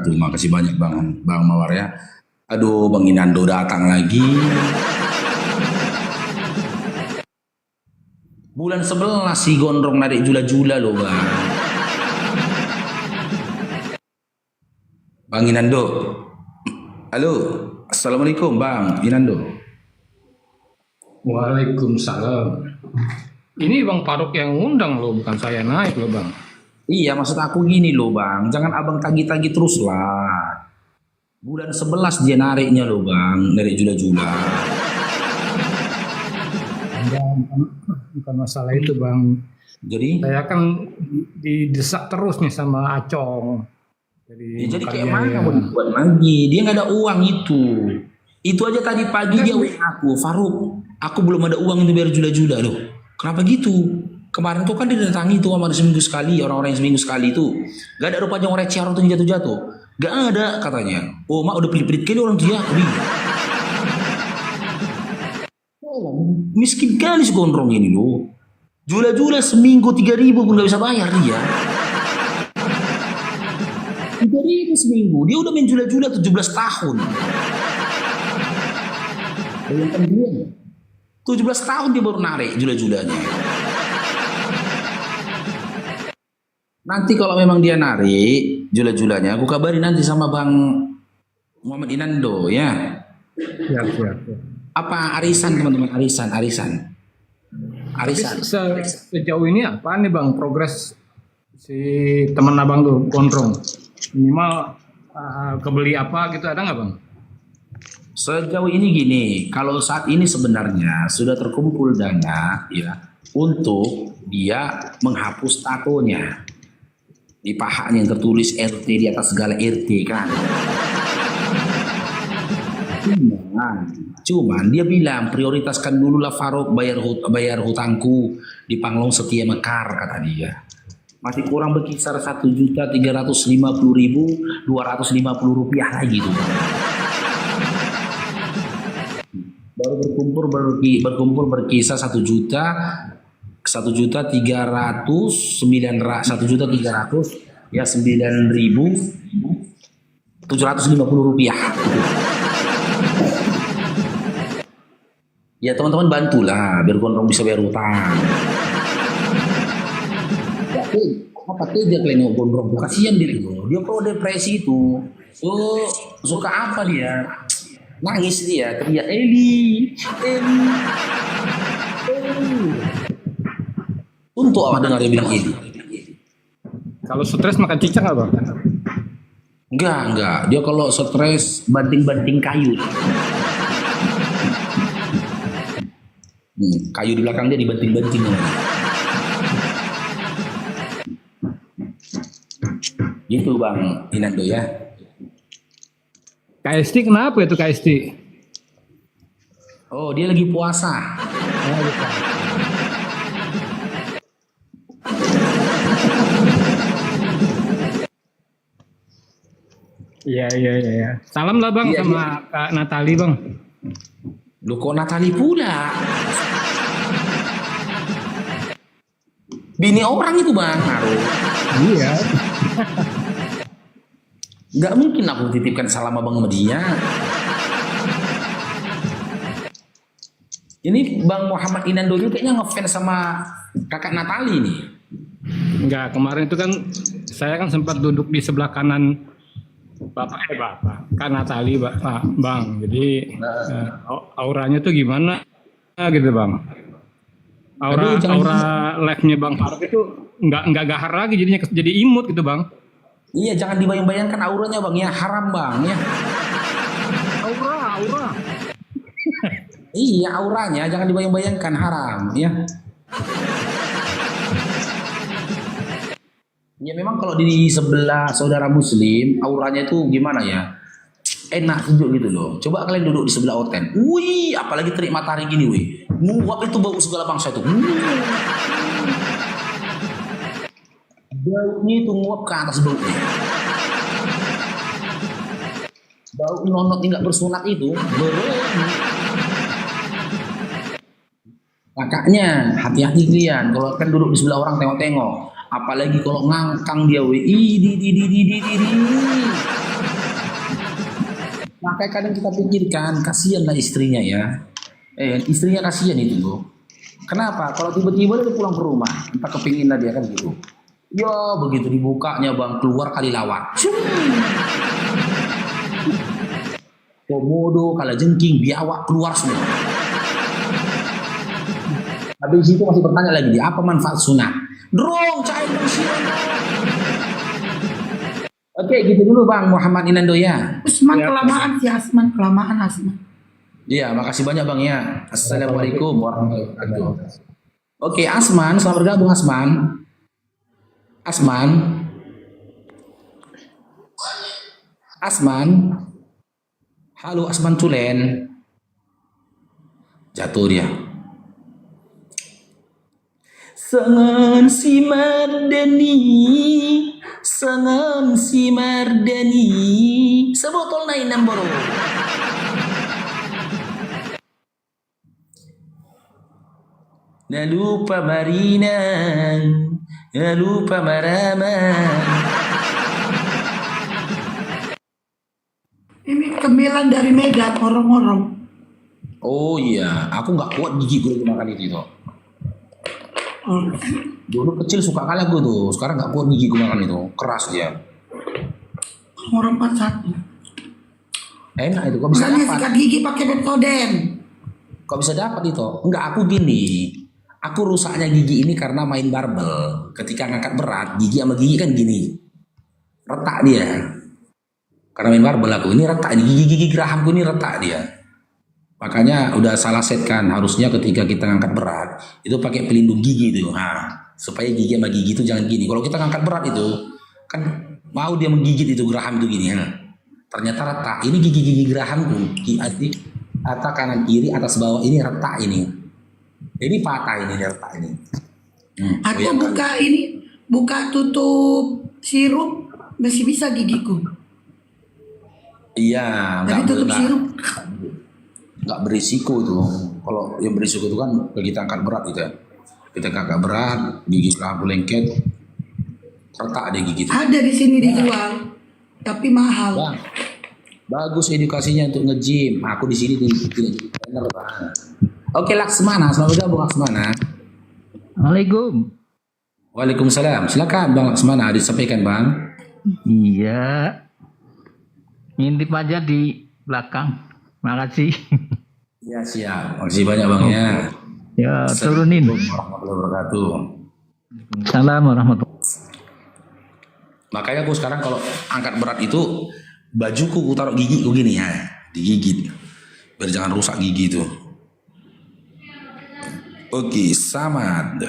wabarakatuh. Makasih banyak Bang Mawar ya. Aduh, Bang Inando datang lagi. Bulan 11 si gondrong narik jula-jula loh Bang. Bang Inando. Halo. Assalamualaikum Bang Inando. Waalaikumsalam. Ini Bang Faruk yang ngundang loh, bukan saya naik loh Bang. Iya, maksud aku gini loh Bang. Jangan abang tagih-tagih terus lah. Bulan 11 dia nariknya loh Bang. Narik jula-jula. Bukan masalah itu Bang. Jadi? Saya kan didesak terus nih sama Acong. Jadi kayak mana mau dibuat lagi? Dia nggak ada uang itu. Itu aja tadi pagi dia WA aku, Faruk. Aku belum ada uang itu biar jula-jula loh. Kenapa gitu? Kemarin tuh kan dia datangi tuh sama seminggu sekali, orang-orang yang seminggu sekali itu. Gak ada rupanya orang receh orang tuh jatuh-jatuh. Gak ada katanya. Oh mak udah pelit-pelit kali orang dia. Oh, miskin kali si gondrong ini loh. Jula-jula seminggu 3.000 pun gak bisa bayar dia. 3.000 seminggu. Dia udah main jula-jula 17 tahun. Bayangkan dia. 17 tahun dia baru narik jula-julanya. Nanti kalau memang dia narik jula-julanya, aku kabari nanti sama Bang Muhammad Inando ya. Siap. Apa arisan teman-teman, arisan. Sejauh ini apa nih Bang progres si teman abang tuh gondrong? Minimal kebeli apa gitu ada nggak Bang? Sejauh ini gini, kalau saat ini sebenarnya sudah terkumpul dana ya untuk dia menghapus tatonya di pahanya yang tertulis RT di atas segala RT kan. Cuman dia bilang prioritaskan dulu lah Faruk bayar hutangku di Panglong Setia Mekar kata dia. Masih kurang berkisar 1.350.250 rupiah lagi tuh. Baru berkumpul berkisar 1.300.000 ya 9.750 rupiah. Ya teman-teman bantulah biar gondrong bisa bayar utang. Apa tega kalian gondrong? Kasihan dia itu. Dia pro depresi itu. Suka apa dia? Nangis dia, teriak Eli. Untuk apa dengar dia bilang Eli? Kalau stres makan cicak nggak Bang? Enggak. Dia kalau stres banting-banting kayu. Kayu di belakang dia dibanting-banting. Gitu Bang Inando ya. KST kenapa itu KST? Oh dia lagi puasa. Iya. Salam lah Bang sama Kak Natali Bang. Lu kok Natali pula? Bini orang itu Bang. Iya. Gak mungkin aku titipkan salam abang sama dia. Ini Bang Muhammad Inando ini kayaknya ngefans sama kakak Natali nih. Enggak, kemarin itu kan saya kan sempat duduk di sebelah kanan Bapak Kak Natali Bang. Jadi auranya tuh gimana gitu Bang. Aura live-nya Bang Faruk itu nggak gahar lagi jadinya jadi imut gitu Bang. Iya, jangan dibayang-bayangkan auranya Bang ya, haram Bang ya. Aura. Iya, auranya jangan dibayang-bayangkan, haram ya. Ya memang kalau di sebelah saudara muslim, auranya itu gimana ya? Enak sejuk gitu loh. Coba kalian duduk di sebelah orten. Wih, apalagi terik matahari gini wih. Nguap itu bau segala bangsa itu. Baunya itu nguap ke atas baunya. Bau nonot nggak bersunat itu makanya hati-hati kalian kalau kan duduk di sebelah orang tengok-tengok, apalagi kalau ngangkang dia di makanya kadang kita pikirkan kasihan lah istrinya ya. Istrinya kasihan itu loh. Kenapa? Kalau tiba-tiba dia pulang ke rumah, entah kepingin lah dia kan gitu. Ya begitu dibukanya bang keluar kali lawat. Komodo, kalajengking, biawak keluar semua. Habis itu masih bertanya lagi dia apa manfaat sunat? Drong cair siang. Oke, gitu dulu Bang Muhammad Inando ya. Asman kelamaan sih, Asman kelamaan Asman. Iya, makasih banyak Bang ya. Assalamualaikum warahmatullahi wabarakatuh. Oke, Asman, selamat bergabung Asman. Asman. Asman. Halo Asman Tulen. Jatuh dia. Sangan si Mardani, sangan si Mardani, sebotol naik nombor. Nah lupa Marinan, nah lupa Maraman. Ini cemilan dari Medan, orang-orang. Oh iya, aku nggak kuat gigi gue makan itu. Oh. Dulu kecil suka kali gue tuh, sekarang nggak kuat gigi gue makan itu, keras dia. Orang 41. Enak itu, kok bisa Makanya dapat? sikat gigi pakai Pepsodent. Kok bisa dapat itu? Enggak, aku gini. Aku rusaknya gigi ini karena main barbel. Ketika ngangkat berat, gigi sama gigi kan gini. Retak dia. Karena main barbel aku, ini retak. Gigi-gigi gerahamku ini retak dia. Makanya udah salah set kan. Harusnya ketika kita ngangkat berat, itu pakai pelindung gigi itu. Nah, supaya gigi sama gigi itu jangan gini. Kalau kita ngangkat berat itu, kan mau dia menggigit itu geraham itu gini. Nah, ternyata retak. Ini gigi-gigi gerahamku. Atas kanan kiri, atas bawah ini retak ini. Ini patah ini retak ini. Aku buka tutup sirup masih bisa gigiku. Iya, Tapi tutup sirup. nggak berisiko tuh. Kalau yang berisiko itu kan kita angkat berat gitu ya. Kita angkat berat, gigi setelah lengket, retak ada gigi itu. Ada di sini dijual, tapi mahal. Bang, bagus edukasinya untuk nge-gym. Aku di sini tidak trainer Bang. Oke Laksmana, selamat bergabung Laksmana. Assalamualaikum. Waalaikumsalam. Silakan Bang Laksmana, disampaikan Bang. Iya. Ngintip aja di belakang. Makasih. Ya siap. Makasih banyak Bang ya. Ya, turunin. Assalamualaikum warahmatullahi wabarakatuh. Salam warahmatullahi. Makanya aku sekarang kalau angkat berat itu bajuku aku taruh gigi aku gini ya, digigit. Biar jangan rusak gigi itu. Oke, Samad.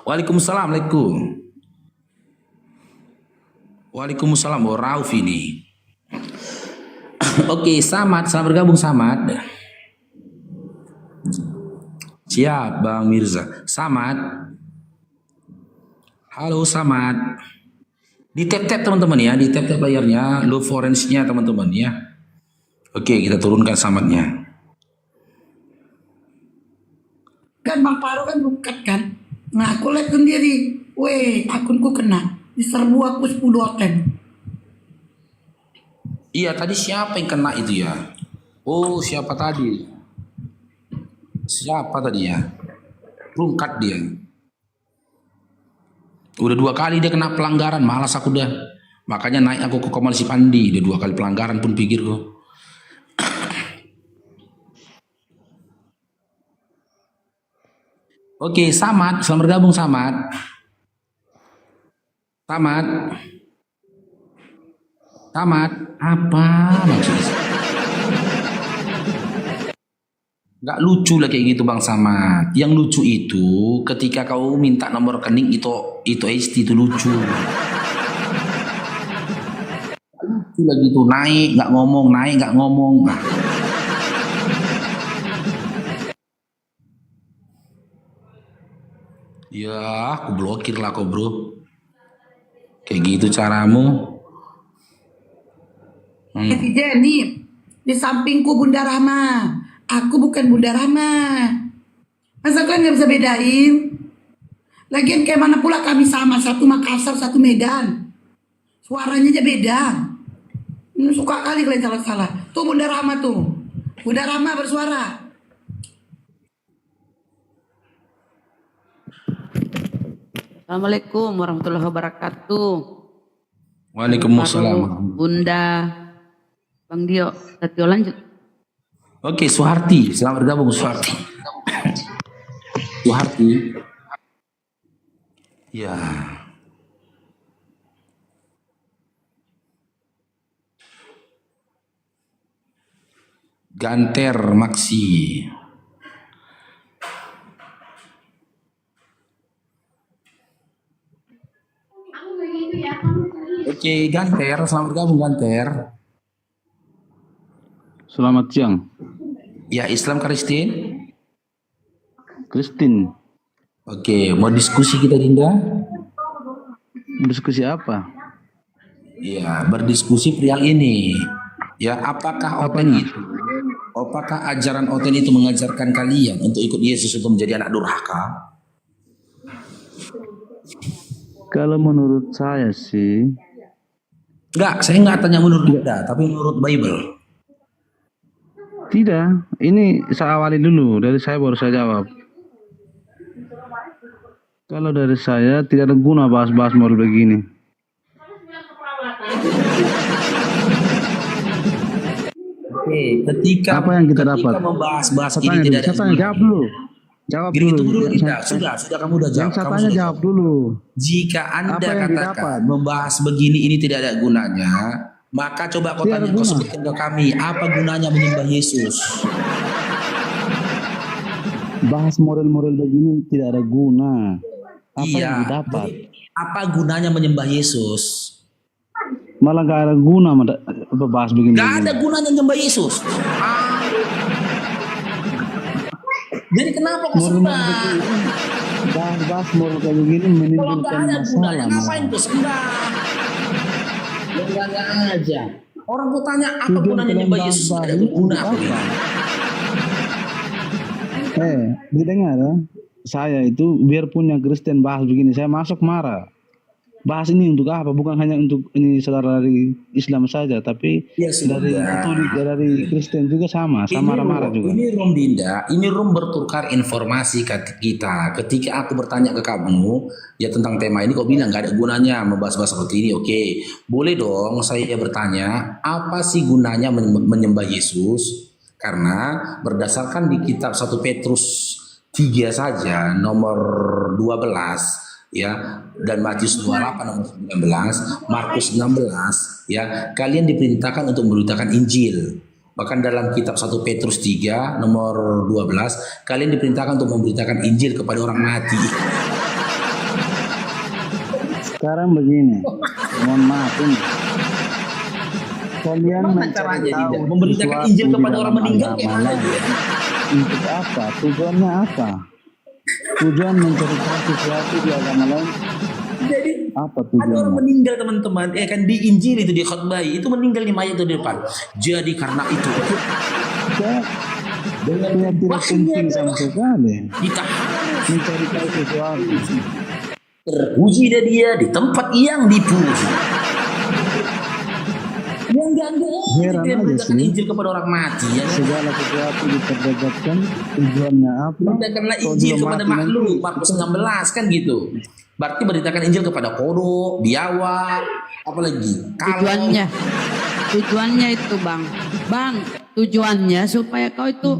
Waalaikumsalam. Waalaikumsalam. Rauf ini. Oke, Samad. Selamat bergabung Samad. Siap Bang Mirza. Samad. Halo Samad. Di tap-tap teman-teman ya. Di tap-tap layarnya. Low forensnya teman-teman ya. Oke, kita turunkan Samadnya. Kan Bang Paro kan bukat kan. Nah aku lihat sendiri. Weh akunku kena. Diserbu aku 10 oten. Iya, tadi siapa yang kena itu ya? Oh, siapa tadi? Siapa tadi ya? Rungkat dia. Udah 2 kali dia kena pelanggaran, malas aku dah. Makanya naik aku ke Komal Sipandi. Udah 2 kali pelanggaran pun pikirku. Oke, Samad, selamat bergabung Samad. Samad, apa maksudnya? Gak lucu lah kayak gitu Bang Samad. Yang lucu itu ketika kau minta nomor rekening itu itu lucu. Lucu lagi tuh naik nggak ngomong. Nah. Ya, aku blokir lah kau bro. Kayak gitu caramu. Si Jenny di sampingku Bunda Rama. Aku bukan Bunda Rama. Masa kalian nggak bisa bedain? Lagian kayak mana pula kami sama, satu Makassar, satu Medan. Suaranya aja beda. Suka kali kalian salah-salah. Tuh Bunda Rahma tuh. Bunda Rahma bersuara. Assalamualaikum warahmatullahi wabarakatuh. Waalaikumsalam. Bunda Bang Dio, Tatio lanjut. Oke, Suharti, selamat bergabung Suharti. Suharti. Ya. Ganter Maxi. Oke, Ganter, selamat bergabung Ganter. Selamat siang, Ya, Islam Kristen. Kristin. Oke, mau diskusi kita Dinda? Diskusi apa? Ya, berdiskusi perihal ini. Ya, apakah Oten Apanya? itu? Apakah ajaran Oten itu mengajarkan kalian untuk ikut Yesus untuk menjadi anak durhaka? Kalau menurut saya sih, Enggak, saya enggak tanya menurut Anda, tapi menurut Bible. tidak. Ini saya awali dulu, dari saya baru saya jawab. Kalau dari saya tidak ada guna bahas-bahas model begini. Oke, ketika Apa yang kita dapat? membahas ini Saya tanya tidak dulu, ada saya tanya, jawab dulu. Jawab Gini, dulu. tunggu dulu, Yang Dinda. saya- Sudah kamu udah jawab. Yang saya Kamu tanya sudah jawab dulu. Jika Anda Apa yang katakan didapat? membahas begini ini tidak ada gunanya, maka coba kau Tidak ada tanya, kau guna. sebutkan ke kami, apa gunanya menyembah Yesus? Bahas model-model begini tidak ada guna. Apa Iya, yang didapat? jadi apa gunanya menyembah Yesus? Malah gak ada guna bahas begini. Gak ada gunanya menyembah Yesus. Jadi kenapa kau sembah? Bahas model kayak begini Kalau nggak menimbulkan ada gunanya, masalah. ngapain kau sembah? Ya nggak aja. Orang kau tanya apa Tujuan gunanya kalian menyembah Yesus? Tidak ada bahas-bahas guna. ini apa? Didengar ya. Saya itu biar punya Kristen bahas begini, saya masuk marah. Bahas ini untuk apa? Bukan hanya untuk ini saudara dari Islam saja, tapi Ya sudah. dari Katolik, dari Kristen juga sama marah-marah juga. Ini room Dinda, ini room bertukar informasi kita. Ketika aku bertanya ke kamu ya tentang tema ini, kau bilang gak ada gunanya membahas-bahas seperti ini. Oke, boleh dong saya bertanya, apa sih gunanya menyembah Yesus? Karena berdasarkan di kitab 1 Petrus 3 saja nomor 12 ya, dan Matius 28 nomor 19, Markus 16 ya, kalian diperintahkan untuk memberitakan Injil. Bahkan dalam kitab 1 Petrus 3 nomor 12, kalian diperintahkan untuk memberitakan Injil kepada orang mati. Sekarang begini, mohon maaf ini. Kalian Gimana mencari caranya, tahu Dinda? Memberitakan sesuatu Injil di kepada dalam orang meninggal kayak agama mana, lain. Dinda? Untuk apa? Tujuannya apa? Tujuan mencari tahu sesuatu di agama lain. Jadi Apa ada orang tujuannya? meninggal teman-teman, ya kan, di Injil itu di khotbah itu meninggal di mayat itu di depan. Jadi karena itu Saya dengan tidak wahnya penting sama sekali kita harus mencari tahu sesuatu. terpuji dia di tempat yang dipuji. Yang enggak Heran dia aja memberitakan sih. Injil kepada orang mati ya kan? Segala sesuatu diperdebatkan, tujuannya apa? Beritakanlah Kalau Injil belum kepada mati nanti makhluk, Markus 16 kan gitu. Berarti beritakan Injil kepada kodok, biawak, apalagi Tujuannya, tujuannya itu bang, tujuannya supaya kau itu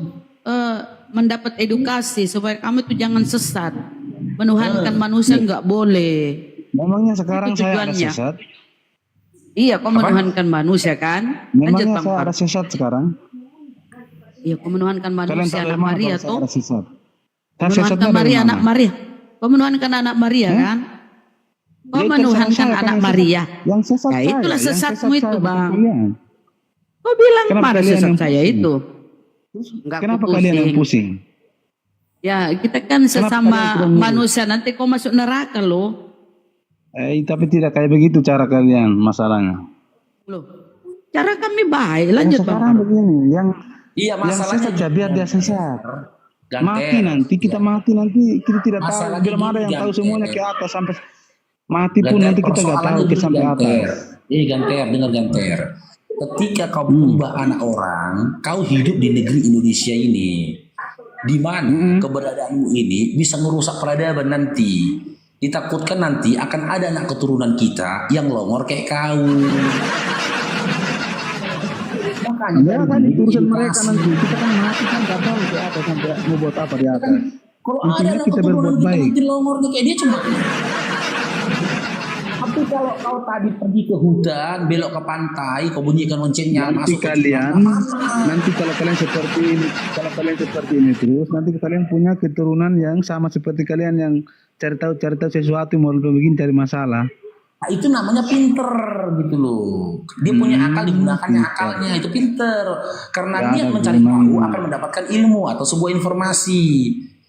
mendapat edukasi supaya kamu itu jangan sesat, menuhankan manusia nggak boleh. Memangnya sekarang Itu saya ada tujuannya. sesat? Iya, kau menuhankan manusia kan? Lanjut Memangnya bang. saya Far. ada sesat sekarang? Iya, kau menuhankan Kalian manusia tahu anak dari mana Maria kalau saya toh? ada sesat? Saya Menuhankan sesatnya dari Maria, mana? anak Maria. Kau menuhankan anak Maria kan? Kau Ya, itu menuhankan saya kan anak yang Maria. sesat. Yang sesat Ya, saya, itulah yang sesatmu sesat itu, saya, bukan Bang. kalian. Kau bilang Kenapa mana kalian sesat yang saya pusing? itu? Enggak Kenapa aku kalian yang pusing. pusing? Ya, kita kan kalian sesama kurang ngurus? manusia, nanti kau masuk neraka loh. Tapi tidak kayak begitu cara kalian masalahnya. Loh, cara kami baik. Yang Lanjut Bang. sekarang begini, yang iya yang masalahnya sesat ya biar dia sesat. Ganter. Mati nanti kita mati nanti kita tidak tahu. Masalahnya Belum ada gini, yang tahu Ganter. semuanya ke atas sampai mati pun Ganter, nanti kita nggak tahu persoalannya ke gini, sampai Ganter. atas. Ganter, dengar Ganter. ketika kau mengubah anak orang, kau hidup di negeri Indonesia ini, di mana keberadaanmu ini bisa merusak peradaban nanti. Ditakutkan nanti akan ada anak keturunan kita yang longor kayak kau. Makanya Ya kan itu urusan mereka nanti. Kita kan mati kan gak tahu di atas sampai mau buat apa di atas. kalau ada Intinya anak kita keturunan berbuat kita baik. nanti longornya kayak dia cuma. Tapi kalau kau tadi pergi ke hutan, belok ke pantai, kau bunyikan loncengnya, Nanti masuk ke kalian, jurang, apa-apa. nanti kalau kalian seperti ini terus, nanti kalian punya keturunan yang sama seperti kalian yang cari tahu sesuatu mau begini cari masalah. Nah, itu namanya pinter gitu loh. Dia punya akal, digunakannya akalnya, itu pinter. Karena dia mencari tahu akan mendapatkan ilmu atau sebuah informasi.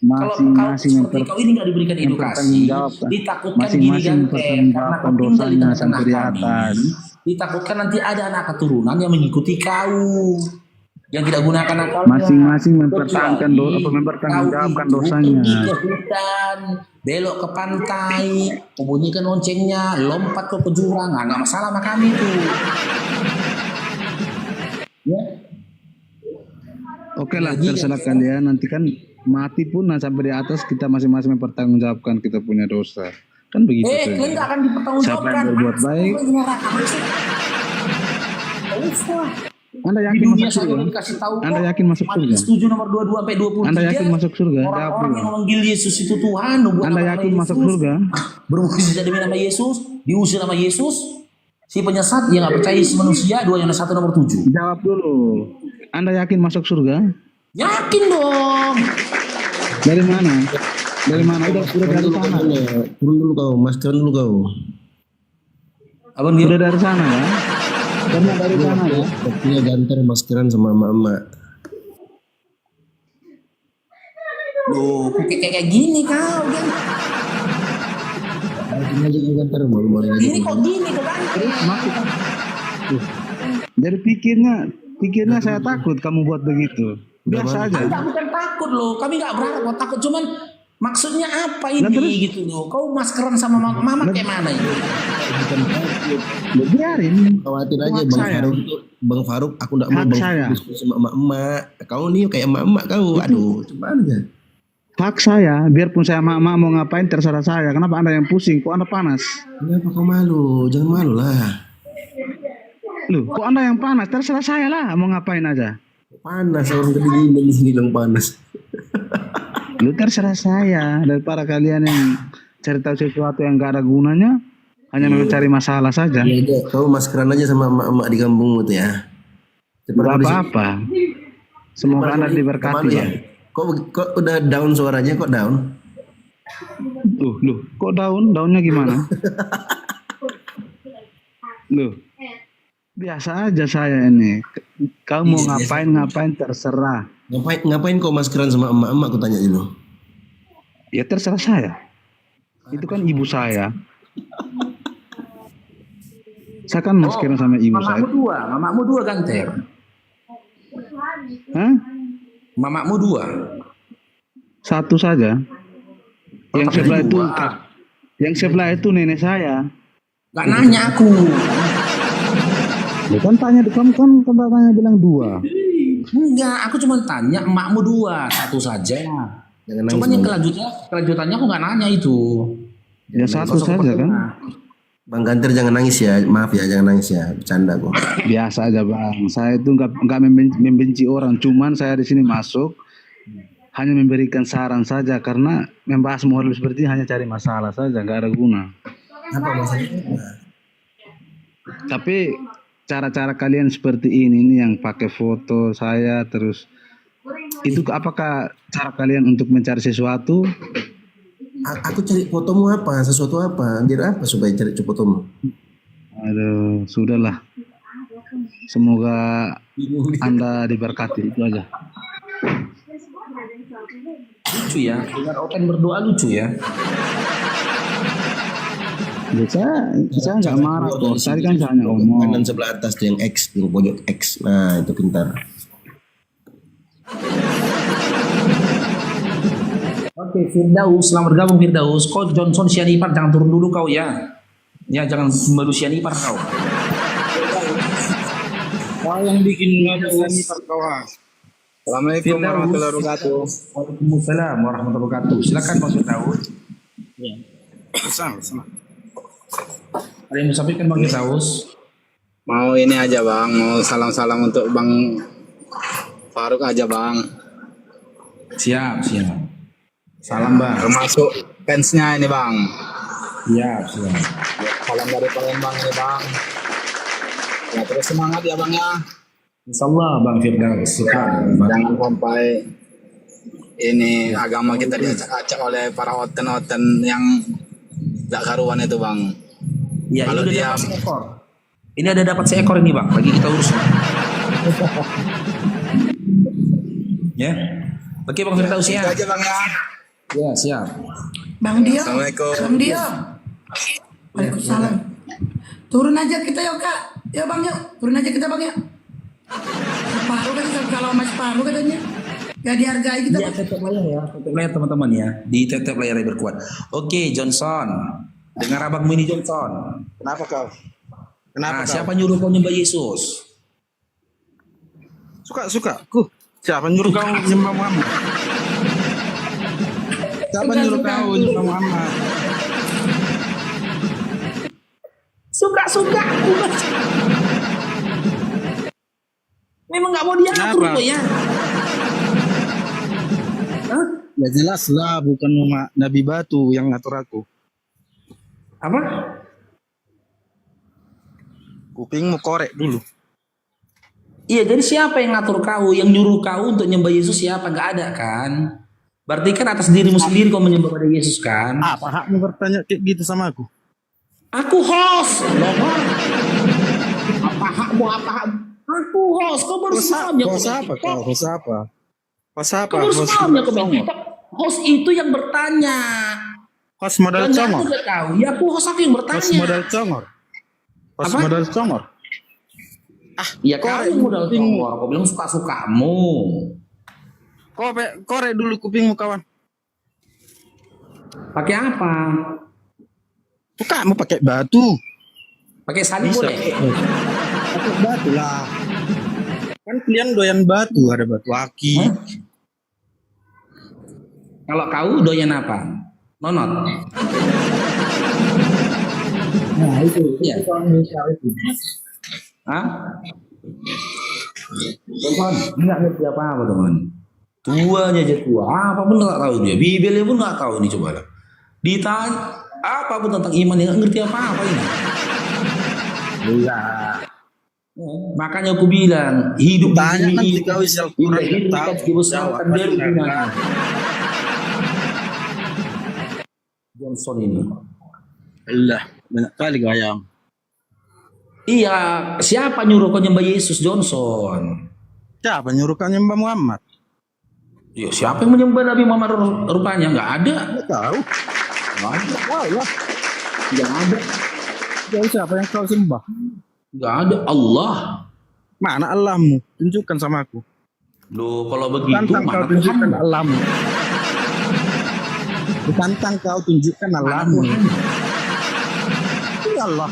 Kalau kau seperti kau ini nggak diberikan edukasi, ditakutkan gini kan, karena kau tinggal di tengah-tengah kami, ditakutkan nanti ada anak keturunan yang mengikuti kau, yang tidak gunakan akalnya. Masing-masing mempertanggungjawabkan dosanya. Pergi ke hutan, belok ke pantai, membunyikan loncengnya, lompat ke jurang, nggak masalah sama kami tuh. Ya. Oke lah, terserah kalian. Nanti kan mati pun sampai di atas kita masing-masing mempertanggungjawabkan kita punya dosa. Kan begitu saja. Kalian nggak akan dipertanggungjawabkan. Siapa yang berbuat baik, Anda Di yakin dunia masuk satu surga? dikasih tahu kok. Anda yakin masuk surga? Matius 7 nomor 22 sampai 23. Anda yakin masuk surga? Jawab Orang-orang dulu. yang memanggil Yesus itu Tuhan, bukan Anda nama yakin Yesus. masuk surga? Bermukjizat demi nama Yesus, diusir nama Yesus. Si penyesat yang nggak percaya Yesus manusia, 2 Yohanes 1 nomor 7. Jawab dulu. Anda yakin masuk surga? Yakin dong. Dari mana? Dari mana? Udah dari sana. Turun dulu kau, maskeran dulu kau. Abang dia Udah dari sana ya? Karena dari sana ya? Sepertinya gantar maskeran sama emak-emak. loh, kok kayak gini kau kan. Ini aja yang gantar malu-malu aja. Ini kok gini kok kan. Jadi pikirnya saya takut kamu buat begitu. Biasa aja. Anda bukan takut loh, kami nggak berharap kok takut, cuman maksudnya apa ini Lah, terus? gitu loh. Kau maskeran sama mama kayak mana ini? Ya, biarin. Khawatir aja Hak Bang saya. Faruk itu. Bang Faruk, aku nggak mau Hak Bang saya. Faruk diskusi sama emak-emak. Kau nih kayak emak-emak kau. Aduh, cuman aja. Hak saya, biarpun saya mama mau ngapain terserah saya. Kenapa Anda yang pusing? Kok Anda panas? Kenapa kau malu? Jangan malu lah. Loh, kok Anda yang panas? Terserah saya lah, mau ngapain aja. Panas orang kedinginan di sini bilang panas. Lu terserah saya. Daripada kalian yang cari tahu sesuatu yang gak ada gunanya, hanya mencari masalah saja. Iya aja. Kau maskeran aja sama emak-emak di kampungmu tuh ya. Gak apa-apa. Semoga Anda diberkati ya. Kok udah down suaranya, kok down? Loh, kok daun? Daunnya gimana? Loh, biasa aja saya ini. Kau mau ngapain terserah. Ngapain kau maskeran sama emak-emak, aku tanya dulu. Ya terserah saya. Itu kan ibu saya. Saya kan maskeran sama ibu saya. Mamamu dua ganter. Hah? Mamamu dua. Satu saja. Yang tapi sebelah itu, dua. yang sebelah itu nenek saya. Gak nanya aku. Lu kan tanya, kamu kan tanya bilang dua. Enggak, aku cuma tanya emakmu dua, satu saja. Jangan nangis. Cuman yang kelanjutannya aku nggak nanya itu. Ya satu saja kan. Bang Ganter jangan nangis ya, maaf ya, jangan nangis ya, bercanda kok. Biasa aja bang. Saya itu nggak membenci orang. Cuman saya di sini masuk hanya memberikan saran saja karena membahas moral seperti ini hanya cari masalah saja, nggak ada guna. Apa masalahnya? Tapi cara-cara kalian seperti ini yang pakai foto saya terus itu apakah cara kalian untuk mencari sesuatu? Aku cari fotomu apa, sesuatu apa, biar apa supaya cari fotomu? Aduh, sudahlah. Semoga Anda diberkati, itu aja. Lucu ya, dengan open berdoa lucu ya. Saya nggak marah kok. Tadi kan saya hanya ngomong. Kanan sebelah atas tuh yang X, yang pojok X. Nah itu pintar. Oke, Firdaus, selamat bergabung Firdaus. Kau Johnson Sianipar jangan turun dulu kau ya. Ya jangan baru Sianipar kau. yang bikin ini Pak kawan. Assalamualaikum warahmatullahi wabarakatuh. Waalaikumsalam warahmatullahi wabarakatuh. Silakan Bang Firdaus. Sama. Ada yang mau sampaikan Bang Firdaus? Mau ini aja bang, mau salam-salam untuk Bang Faruk aja bang. Siap. Salam Bang. Termasuk fansnya ini bang. Siap. Salam dari Palembang ini bang. Ya terus semangat ya bang ya. Insyaallah Bang Firdaus. Jangan sampai ini agama kita diacak-acak oleh para oten-oten yang gak karuan itu bang. Ya, Kalau ini udah dia dapat seekor. Ini ada dapat seekor ini Bang, lagi kita urus. Ya. Oke Bang Firdaus ya. itu aja bang ya. Ya, siap. Bang Dio. Assalamualaikum. Bang Dio. Waalaikumsalam. Turun aja kita yuk Kak. Ya Bang yuk. Turun aja kita Bang yuk. Separuh kan kalau sama separuh katanya. Gak dihargai kita Ya, Bang. tetep layar ya, tetep layar teman-teman ya. Di tetep layar yang berkuat. Oke, Johnson. Dengar abangmu ini Johnson. Kenapa kau? Nah, siapa nyuruh kau nyembah Yesus? Suka. Siapa nyuruh kau nyembah Muhammad? Siapa nyuruh kau nyembah Muhammad? Suka. Memang nggak mau dia ngatur Kenapa? kok ya. Hah? Ya jelas lah, bukan Nabi Batu yang ngatur aku. Apa? Kupingmu korek dulu. Iya, jadi siapa yang ngatur kau, yang nyuruh kau untuk nyembah Yesus siapa? Nggak ada kan? Berarti kan atas dirimu sendiri kau menyembah pada Yesus kan? Apa hakmu bertanya kayak gitu sama aku? Aku host. Loh, apa hakmu? Aku host. Kau baru semalamnya kau Siapa? Kau baru semalamnya kau bilang. Host itu yang bertanya. Host modal Dan congor. aku nggak tahu. Ya aku host aku yang bertanya. Host modal congor. Host Apa? modal congor. Ya kau yang modal congor. Kau bilang suka-sukamu. Korek dulu kupingmu kawan. Pakai apa? Sukamu pakai batu. Pakai salib boleh? Pakai batu lah. Kan kalian doyan batu, ada batu aki. Hah? Kalau kau doyan apa? Nonot. Nah itu. Iya. Hah? Teman, nggak ngerti apa-apa teman. Tua aja tua. Apa pun nggak tahu dia. Bibelnya pun nggak tahu ini coba lah. Ditanya apa pun tentang iman yang nggak ngerti apa-apa ini. Enggak. Makanya aku bilang hidup Tanya di nanti sini kau isi Al-Quran, ini tahu. dibesarkan Jawab, dari pasti dunia. enggak. Johnson ini. Allah, banyak kali gayam. Iya, siapa nyuruh kau nyembah Yesus Johnson? Siapa nyuruh kau nyembah Muhammad? Ya, siapa yang menyembah Nabi Muhammad rupanya? Nggak ada. Nggak tahu. Nggak ada. Tahu lah. Nggak ada. Tahu siapa yang kau sembah? Nggak ada. Allah. Mana Allahmu? Tunjukkan sama aku. Loh, kalau begitu Tantang kau mana tunjukkan Tuhan? Allahmu. Tantang kau tunjukkan Mana Allahmu. Tuhan? Ya Allah.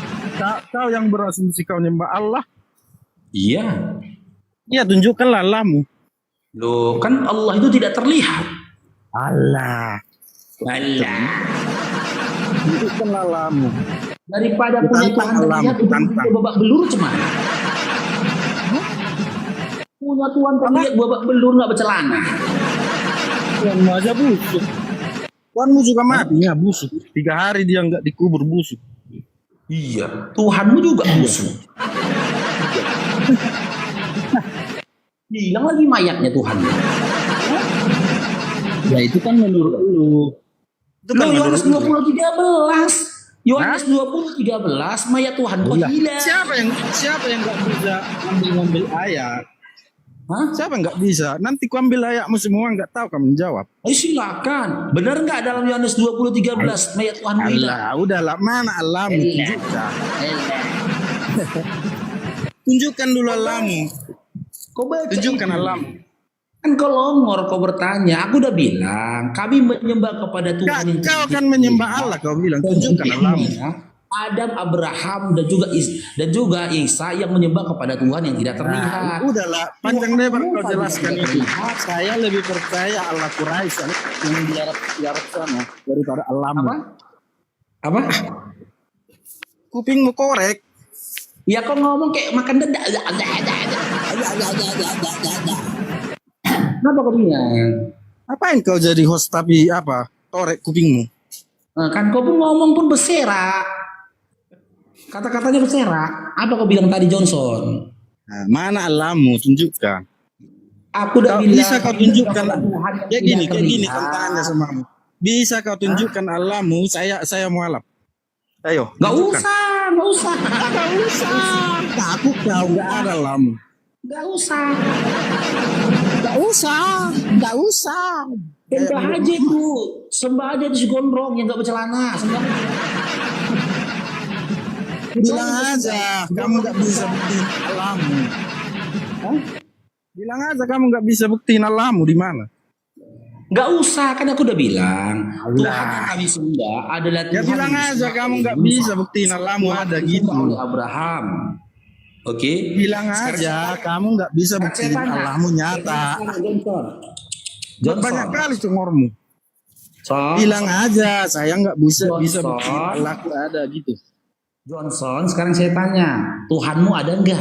Kau yang berasumsi kau nyembah Allah. Iya. Ya tunjukkanlah Allahmu. Loh, kan Allah itu tidak terlihat. Allah. Allah. Tunjukkanlah Allahmu. Daripada punya Ditantang Tuhan Allah, terlihat itu ditantang. babak belur cuman. Punya Tuhan terlihat babak belur nggak bercelana. Tuhanmu aja busuk. Tuhanmu juga matinya busuk. 3 hari dia nggak dikubur busuk. Iya, Tuhanmu juga musuh. Hilang lagi mayatnya Tuhan. Ya itu kan menurut lu. Itu Loh, kan Yohanes menurut lu. 20:13. Yohanes 20:13 mayat Tuhan kok Lah, hilang. siapa yang nggak bisa ngambil ayat? Hah? Siapa yang nggak bisa? Nanti ku ambil ayatmu semua nggak tahu kamu jawab. Ayo silakan. Benar nggak dalam Yohanes 20:13 mayat Tuhan hilang? Allah, udahlah mana Allahmu tunjukkan. Tunjukkan dulu Allahmu. Kau baca Tunjukkan itu. Allahmu. Kan kau longor kau bertanya. Aku udah bilang kami menyembah kepada Tuhan yang Kau kan menyembah Allah kau bilang tunjukkan Allahmu. Adam, Abraham dan juga Isa yang menyembah kepada Tuhan yang tidak terlihat. Udahlah, panjang lebar kau jelaskan itu. Saya lebih percaya Allah Quraisy yang di Arab sana daripada Allah. Apa? Kupingmu korek. Ya kau ngomong kayak makan dada. Kenapa kau bilang? Apain kau jadi host tapi apa? Korek kupingmu. Kan kau pun ngomong pun berserak. Kata-katanya berserak. Apa kau bilang tadi, Johnson? Nah, mana Allahmu? Tunjukkan. Aku udah bilang. Bisa kau tunjukkan? Kayak gini tantangannya semamu. Bisa kau tunjukkan Allahmu? Saya mualaf. Ayo. Gak usah. Takut kau nggak ada Allahmu. Gak usah. Sembah aja tuh. Sembah aja tuh si gondrong yang gak bercelana. Bilang aja kamu nggak bisa buktiin Allahmu. Bilang aja kamu nggak bisa buktiin Allahmu di mana. Gak usah, kan aku udah bilang Tuhan yang kami sembah adalah Tuhan. Ya bilang aja kamu nggak bisa buktiin Allahmu ada gitu. Abraham. Oke. Bilang aja kamu nggak bisa buktiin Allahmu nyata. Johnson. Banyak kali cengormu. Bilang aja saya nggak bisa buktiin Allahku ada gitu. Johnson, sekarang saya tanya, Tuhanmu ada enggak?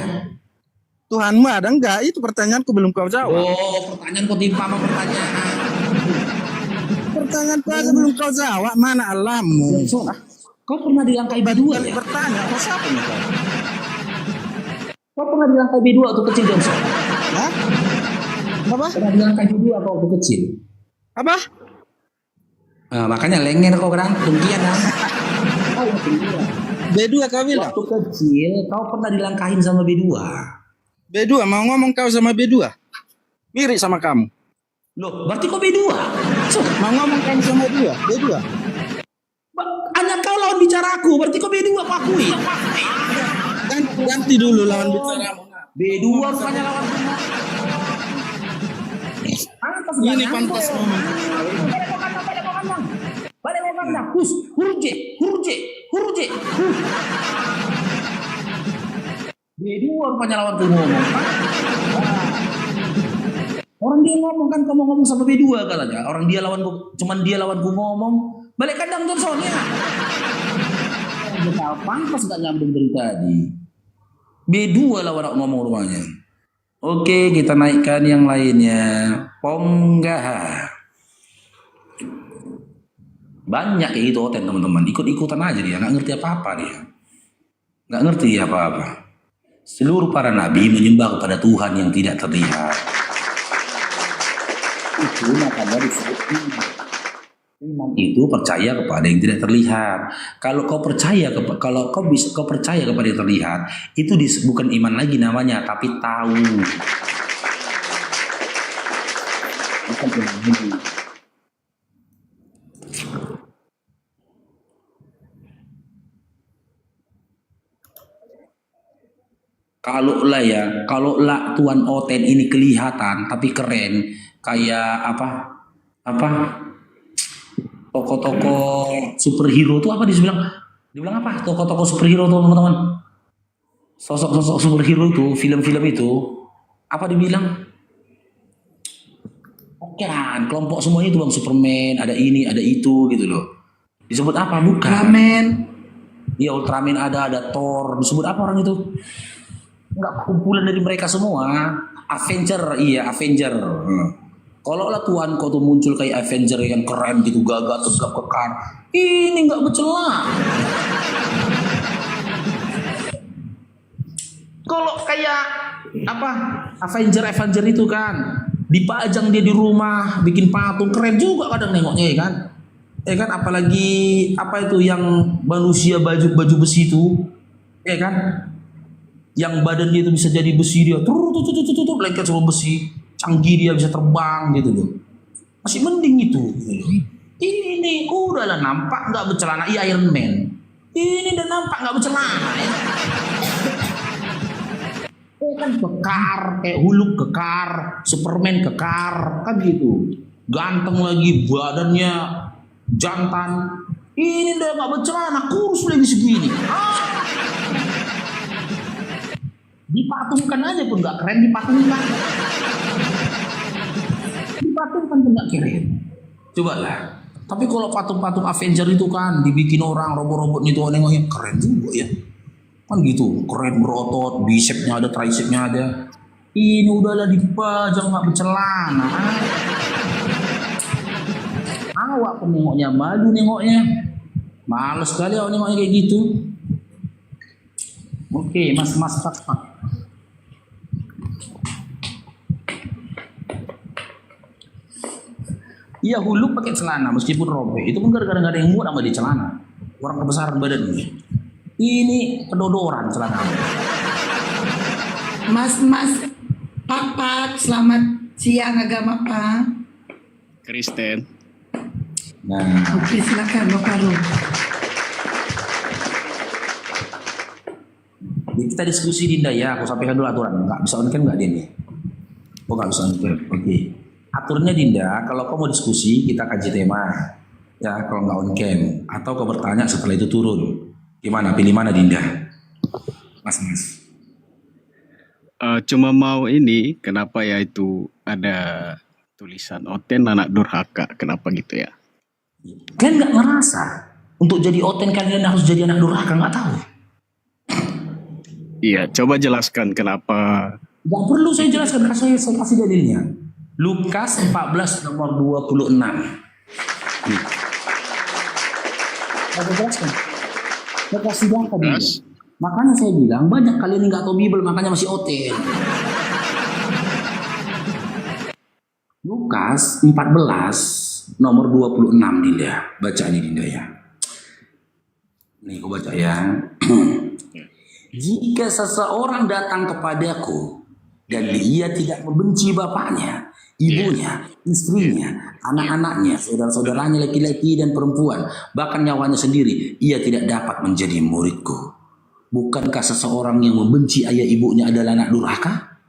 Tuhanmu ada enggak? Itu pertanyaanku belum kau jawab. Oh, pertanyaan kau timpa sama pertanyaan. Pertanyaanku aja belum kau jawab. Mana Allahmu? Kau pernah dilangkai B2 ya? Bertanya, apa siapa nih kau? Kau pernah dilangkai B2 waktu kecil, Johnson? Hah? Apa? Pernah dilangkai B2 apa waktu kecil? Apa? Nah, makanya lenger kau kan, dengkian kan? Oh, dengkian. B2 kau bilang? Waktu kecil kau pernah dilangkahin sama B2. B2 mau ngomong kau sama B2? Mirip sama kamu. Loh, berarti kau B2? Mau ngomong kamu sama B2? Hanya kau lawan bicaraku, berarti kau B2 aku akui. Ganti dulu lawan bicaramu. B2 rupanya lawan. Ini pantas ngomong. Balik mau kandang. Huruje. B2 rupanya lawan tuh ngomong. Orang dia ngomong kan kamu ngomong sama B2 katanya. Orang dia lawan cuman dia lawan ku ngomong. Balik kandang Johnson ya. Pantas gak nyambung dari tadi. B2 lawan aku ngomong rumahnya. Oke, kita naikkan yang lainnya. Ponggah. Banyak kayak gitu Oten teman-teman. Ikut-ikutan aja dia. Gak ngerti apa-apa dia. Gak ngerti apa-apa. Seluruh para nabi menyembah kepada Tuhan yang tidak terlihat. Itu makanya disebut iman itu percaya kepada yang tidak terlihat. Kalau kau percaya kepada yang terlihat, itu bukan iman lagi namanya, tapi tahu. Bukan iman lagi. Kalau lah Tuan Oten ini kelihatan tapi keren, kayak apa toko-toko superhero tuh apa dibilang apa toko-toko superhero tuh teman-teman, sosok-sosok superhero itu film-film itu apa dibilang? Kan kelompok semuanya itu bang, Superman, ada ini ada itu gitu loh, disebut apa? Bukan Ultraman. Iya Ultraman, ada Thor, disebut apa orang itu? Enggak, kumpulan dari mereka semua. Avenger. Kalau lah Tuhan kau tuh muncul kayak Avenger yang keren gitu, gagah, tegap, kekar, ini nggak bercela. Kalau kayak apa Avenger itu kan dipajang dia di rumah, bikin patung, keren juga kadang nengoknya ya kan, apalagi apa itu yang manusia baju besi itu, ya kan, yang badan dia itu bisa jadi besi, dia lengket sama besi, canggih, dia bisa terbang gitu loh, masih mending itu gitu loh. Ini udahlah nampak nggak bercelana, Iron Man ini udah nampak nggak bercelana ya. Kan kekar, kayak Hulk kekar, Superman kekar, kan gitu, ganteng lagi, badannya jantan, Ini udah nggak bercelana, kurus lagi segini. Dipatungkan aja pun nggak keren, dipatungkan. Dipatungkan pun nggak keren. Coba lah. Tapi kalau patung-patung Avenger itu kan dibikin orang robot-robot itu nengoknya keren juga ya. Kan gitu, keren berotot, bicepnya ada, tricepnya ada. Ini udahlah dipajang nggak bercelana. Awak pun nengoknya, malu nengoknya. Males sekali awak nengoknya kayak gitu. Oke, mas pak. Iya, Huluk pakai celana meskipun robek. Itu pun gara-gara gak ada yang muat sama di celana. Orang kebesaran badannya. Ini kedodoran celana. Mas, Pak, selamat siang agama Pak. Kristen. Nah, Oke, silakan Bapak Rum. kita diskusi Dinda ya. Aku sampaikan dulu aturan. Nggak bisa on cam nggak dia nih? Oh nggak bisa on cam. Oke. Aturnya Dinda, kalau kau mau diskusi kita kaji tema. Ya, kalau nggak on cam atau kau bertanya setelah itu turun. Gimana? Pilih mana Dinda? Mas. Cuma mau ini, kenapa ya itu ada tulisan Oten anak durhaka, kenapa gitu ya? Kalian nggak ngerasa untuk jadi Oten kalian harus jadi anak durhaka, nggak tahu? Iya, coba jelaskan kenapa. Nggak perlu saya jelaskan, saya kasih dalilnya. Lukas 14 nomor 26. Nih. Saya jelaskan. Saya kasih data dia. Makanya saya bilang banyak kalian yang nggak tahu Bible, makanya masih Oten. Lukas 14 nomor 26 Dinda. Baca ini Dinda ya. Nih aku baca ya. Jika seseorang datang kepadaku dan dia tidak membenci bapaknya, ibunya, istrinya, anak-anaknya, saudara-saudaranya laki-laki dan perempuan, bahkan nyawanya sendiri, ia tidak dapat menjadi muridku. Bukankah seseorang yang membenci ayah ibunya adalah anak durhaka?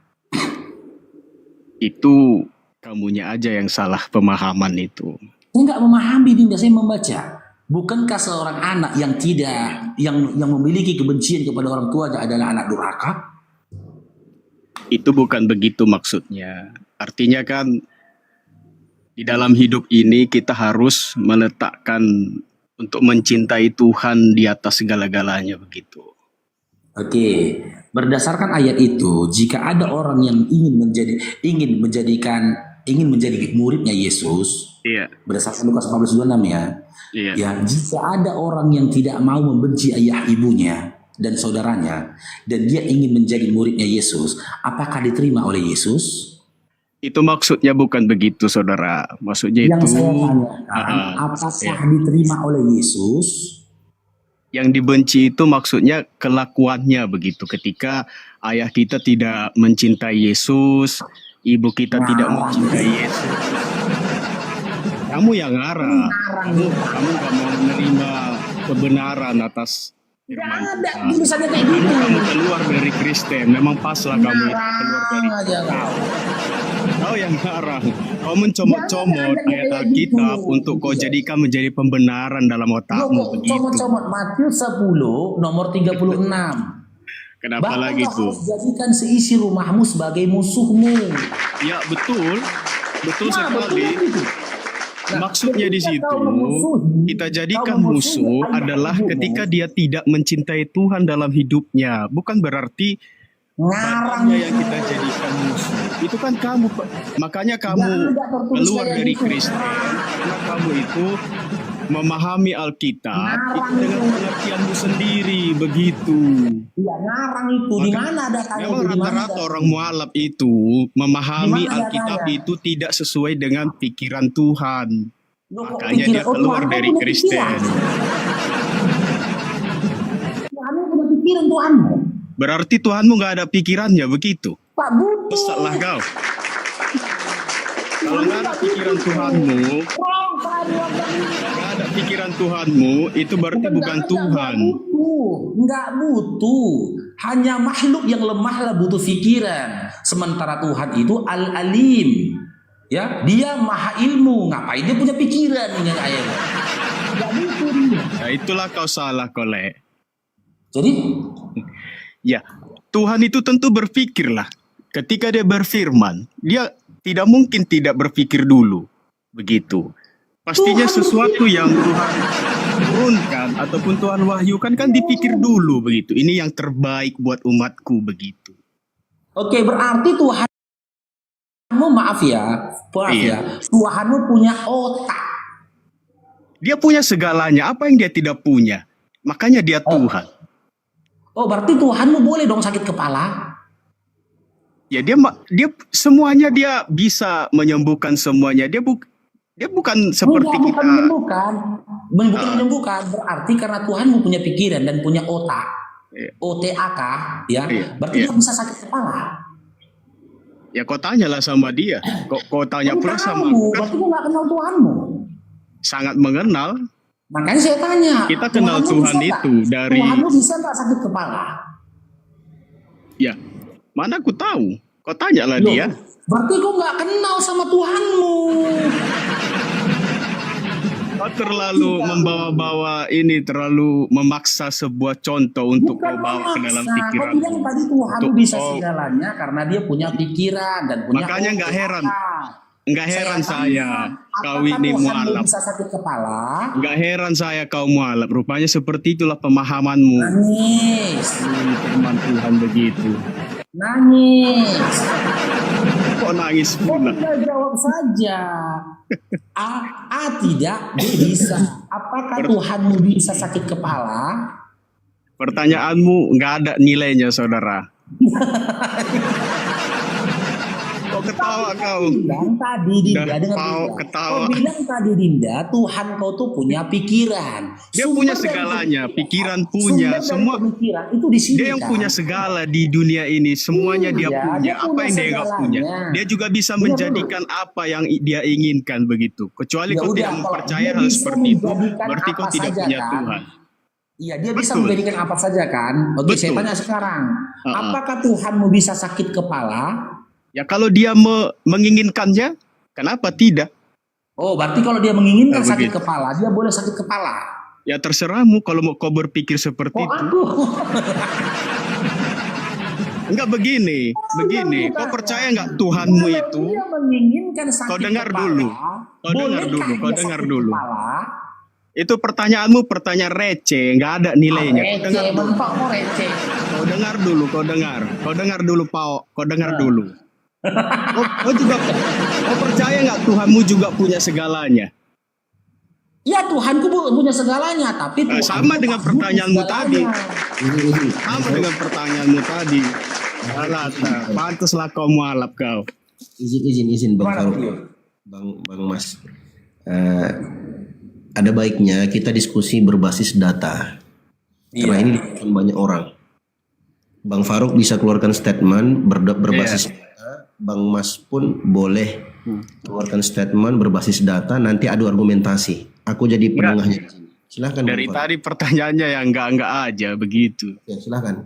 Itu kamunya aja yang salah pemahaman itu. Saya nggak memahami Dinda, saya membaca. Bukankah seorang anak yang tidak yang memiliki kebencian kepada orang tua adalah anak durhaka? Itu bukan begitu maksudnya. Artinya kan di dalam hidup ini kita harus meletakkan untuk mencintai Tuhan di atas segala-galanya begitu. Oke, berdasarkan ayat itu, jika ada orang yang ingin menjadi muridnya Yesus, Iya. berdasarkan Lukas 14:26 ya. Iya. Ya, jika ada orang yang tidak mau membenci ayah ibunya dan saudaranya dan dia ingin menjadi muridnya Yesus, apakah diterima oleh Yesus? Itu maksudnya bukan begitu, saudara. Maksudnya Yang itu saya tanyakan, apakah diterima oleh Yesus? yang dibenci itu maksudnya kelakuannya begitu. Ketika ayah kita tidak mencintai Yesus, ibu kita tidak mencintai Yesus. Kamu yang ngarang. Kamu gak mau menerima kebenaran atas firman Tuhan. Tulisannya kayak gitu. Kamu keluar dari Kristen. Memang paslah kamu itu keluar dari Kristen. Kau yang ngarang. Kau mencomot-comot ayat Alkitab untuk kau jadikan menjadi pembenaran dalam otakmu begitu. Comot-comot Matius 10 nomor 36. Kenapa Bahkan lagi kau tuh? harus jadikan seisi rumahmu sebagai musuhmu. Ya betul. Betul sekali. Betul. Maksudnya di situ kita jadikan musuh adalah ketika dia tidak mencintai Tuhan dalam hidupnya. Bukan berarti badannya yang kita jadikan musuh. Itu kan kamu, makanya kamu keluar dari Kristen karena kamu itu memahami Alkitab itu dengan pengertianmu sendiri begitu. Iya, ngarang itu di mana datanya? Memang rata-rata orang mualaf itu memahami Alkitab itu tidak sesuai dengan pikiran Tuhan. Makanya dia keluar dari Kristen. Tuhanmu punya pikiran Tuhanmu. Berarti Tuhanmu nggak ada pikirannya begitu? Pak Butuh. Salah kau. Kalau nggak ada pikiran Tuhanmu, nggak ada pikiran Tuhanmu, itu berarti bukan Tuhan. Nggak butuh. Hanya makhluk yang lemah lah butuh pikiran. Sementara Tuhan itu Al-Alim. Ya, dia maha ilmu. Ngapain dia punya pikiran dengan ayat? Nggak butuh dia. Nah, itulah kau salah, Kole. Jadi Ya, Tuhan itu tentu berpikirlah. Ketika dia berfirman, dia tidak mungkin tidak berpikir dulu. Begitu. Pastinya sesuatu yang Tuhan turunkan ataupun Tuhan wahyukan kan dipikir dulu begitu. Ini yang terbaik buat umatku begitu. oke, berarti Tuhanmu maaf ya, Iya. Tuhanmu punya otak. Dia punya segalanya, apa yang dia tidak punya? Makanya dia Tuhan. Oh, berarti Tuhanmu boleh dong sakit kepala? Ya dia semuanya dia bisa menyembuhkan semuanya. Dia bukan seperti Bukan kita. menyembuhkan. Bukan menyembuhkan. Berarti karena Tuhanmu punya pikiran dan punya otak. Iya. OTAK ya. Iya, Berarti iya. dia bisa sakit kepala. Ya kau tanyalah sama dia. Kau tanya Kamu pula sama tahu, aku kan berarti kau nggak kenal Tuhanmu. sangat mengenal. Makanya saya tanya. Kita kenal Tuhanmu Tuhan bisa nggak? itu dari Tuhanmu bisa nggak sakit kepala? ya mana aku tahu. Kau tanyalah Loh, dia. berarti kau nggak kenal sama Tuhanmu. Kau terlalu membawa-bawa ini, terlalu memaksa sebuah contoh untuk kau bawa ke dalam memaksa. Kau pikiran. bilang tadi Tuhanmu Untuk bisa kau- segalanya karena dia punya pikiran dan punya Makanya nggak otak. heran. Nggak heran tanya, saya kau apakah ini Tuhanmu mualaf. bisa sakit kepala? Nggak heran saya kau mualaf. Rupanya seperti itulah pemahamanmu. Nangis, Firman Tuhan begitu. nangis. Kok nangis Kau pula? tinggal jawab saja. Tidak, dia bisa. Apakah Tuhanmu bisa sakit kepala? Pertanyaanmu nggak ada nilainya, saudara. Kau ketawa kau. Bilang tadi Dinda Dah, dengan kau Dinda. ketawa. Kau bilang tadi Dinda, Tuhan kau tuh punya pikiran. Dia Sumber punya dari segalanya, pemikiran- pikiran punya, sumber dari semua. pemikiran itu di sini. Dia yang kan? punya segala di dunia ini, semuanya dia Iya, punya. dia Apa punya yang dia nggak punya? segalanya. Dia juga bisa Dengar menjadikan apa yang dia inginkan begitu. Kecuali Ya kau udah, tidak kalau mempercaya dia hal bisa seperti itu, menjadikan berarti kau apa tidak saja, punya kan? Tuhan. Iya, dia bisa Betul. menjadikan apa saja kan? Oke, saya Betul. tanya sekarang. Uh-uh. Apakah Tuhanmu bisa sakit kepala? Ya kalau dia menginginkannya, kenapa tidak? Oh, berarti kalau dia menginginkan Nah, sakit begitu. kepala, dia boleh sakit kepala. Ya terserahmu kalau mau kau berpikir seperti Oh, itu. aku. Enggak begini. Kau percaya nggak Tuhanmu Kalau itu? dia menginginkan sakit Kau dengar kepala, dulu. Kau dengar bolehkah dulu, kau dia dengar sakit dulu. kepala? Itu pertanyaanmu pertanyaan receh, nggak ada nilainya. Kau dengar Receh, dulu. mentok mau receh. Kau dengar dulu, kau dengar dulu, Pao, kau dengar dulu. Kau percaya nggak Tuhanmu juga punya segalanya? Ya Tuhanku punya segalanya, tapi Nah, Tuhan sama dengan pertanyaanmu tadi. Ini. Sama dengan pertanyaanmu tadi. Alah, pantaslah kau mualaf kau. Izin Bang Gimana, Faruk. Tio? Bang Mas. Ada baiknya kita diskusi berbasis data. Karena Iya. ini dilakukan banyak orang. Bang Faruk bisa keluarkan statement berbasis data. Bang Mas pun boleh keluarkan statement berbasis data. Nanti adu argumentasi. Aku jadi penengahnya di sini. Silahkan Dari Bang Faruk. tadi pertanyaannya yang enggak aja begitu. Ya, silahkan.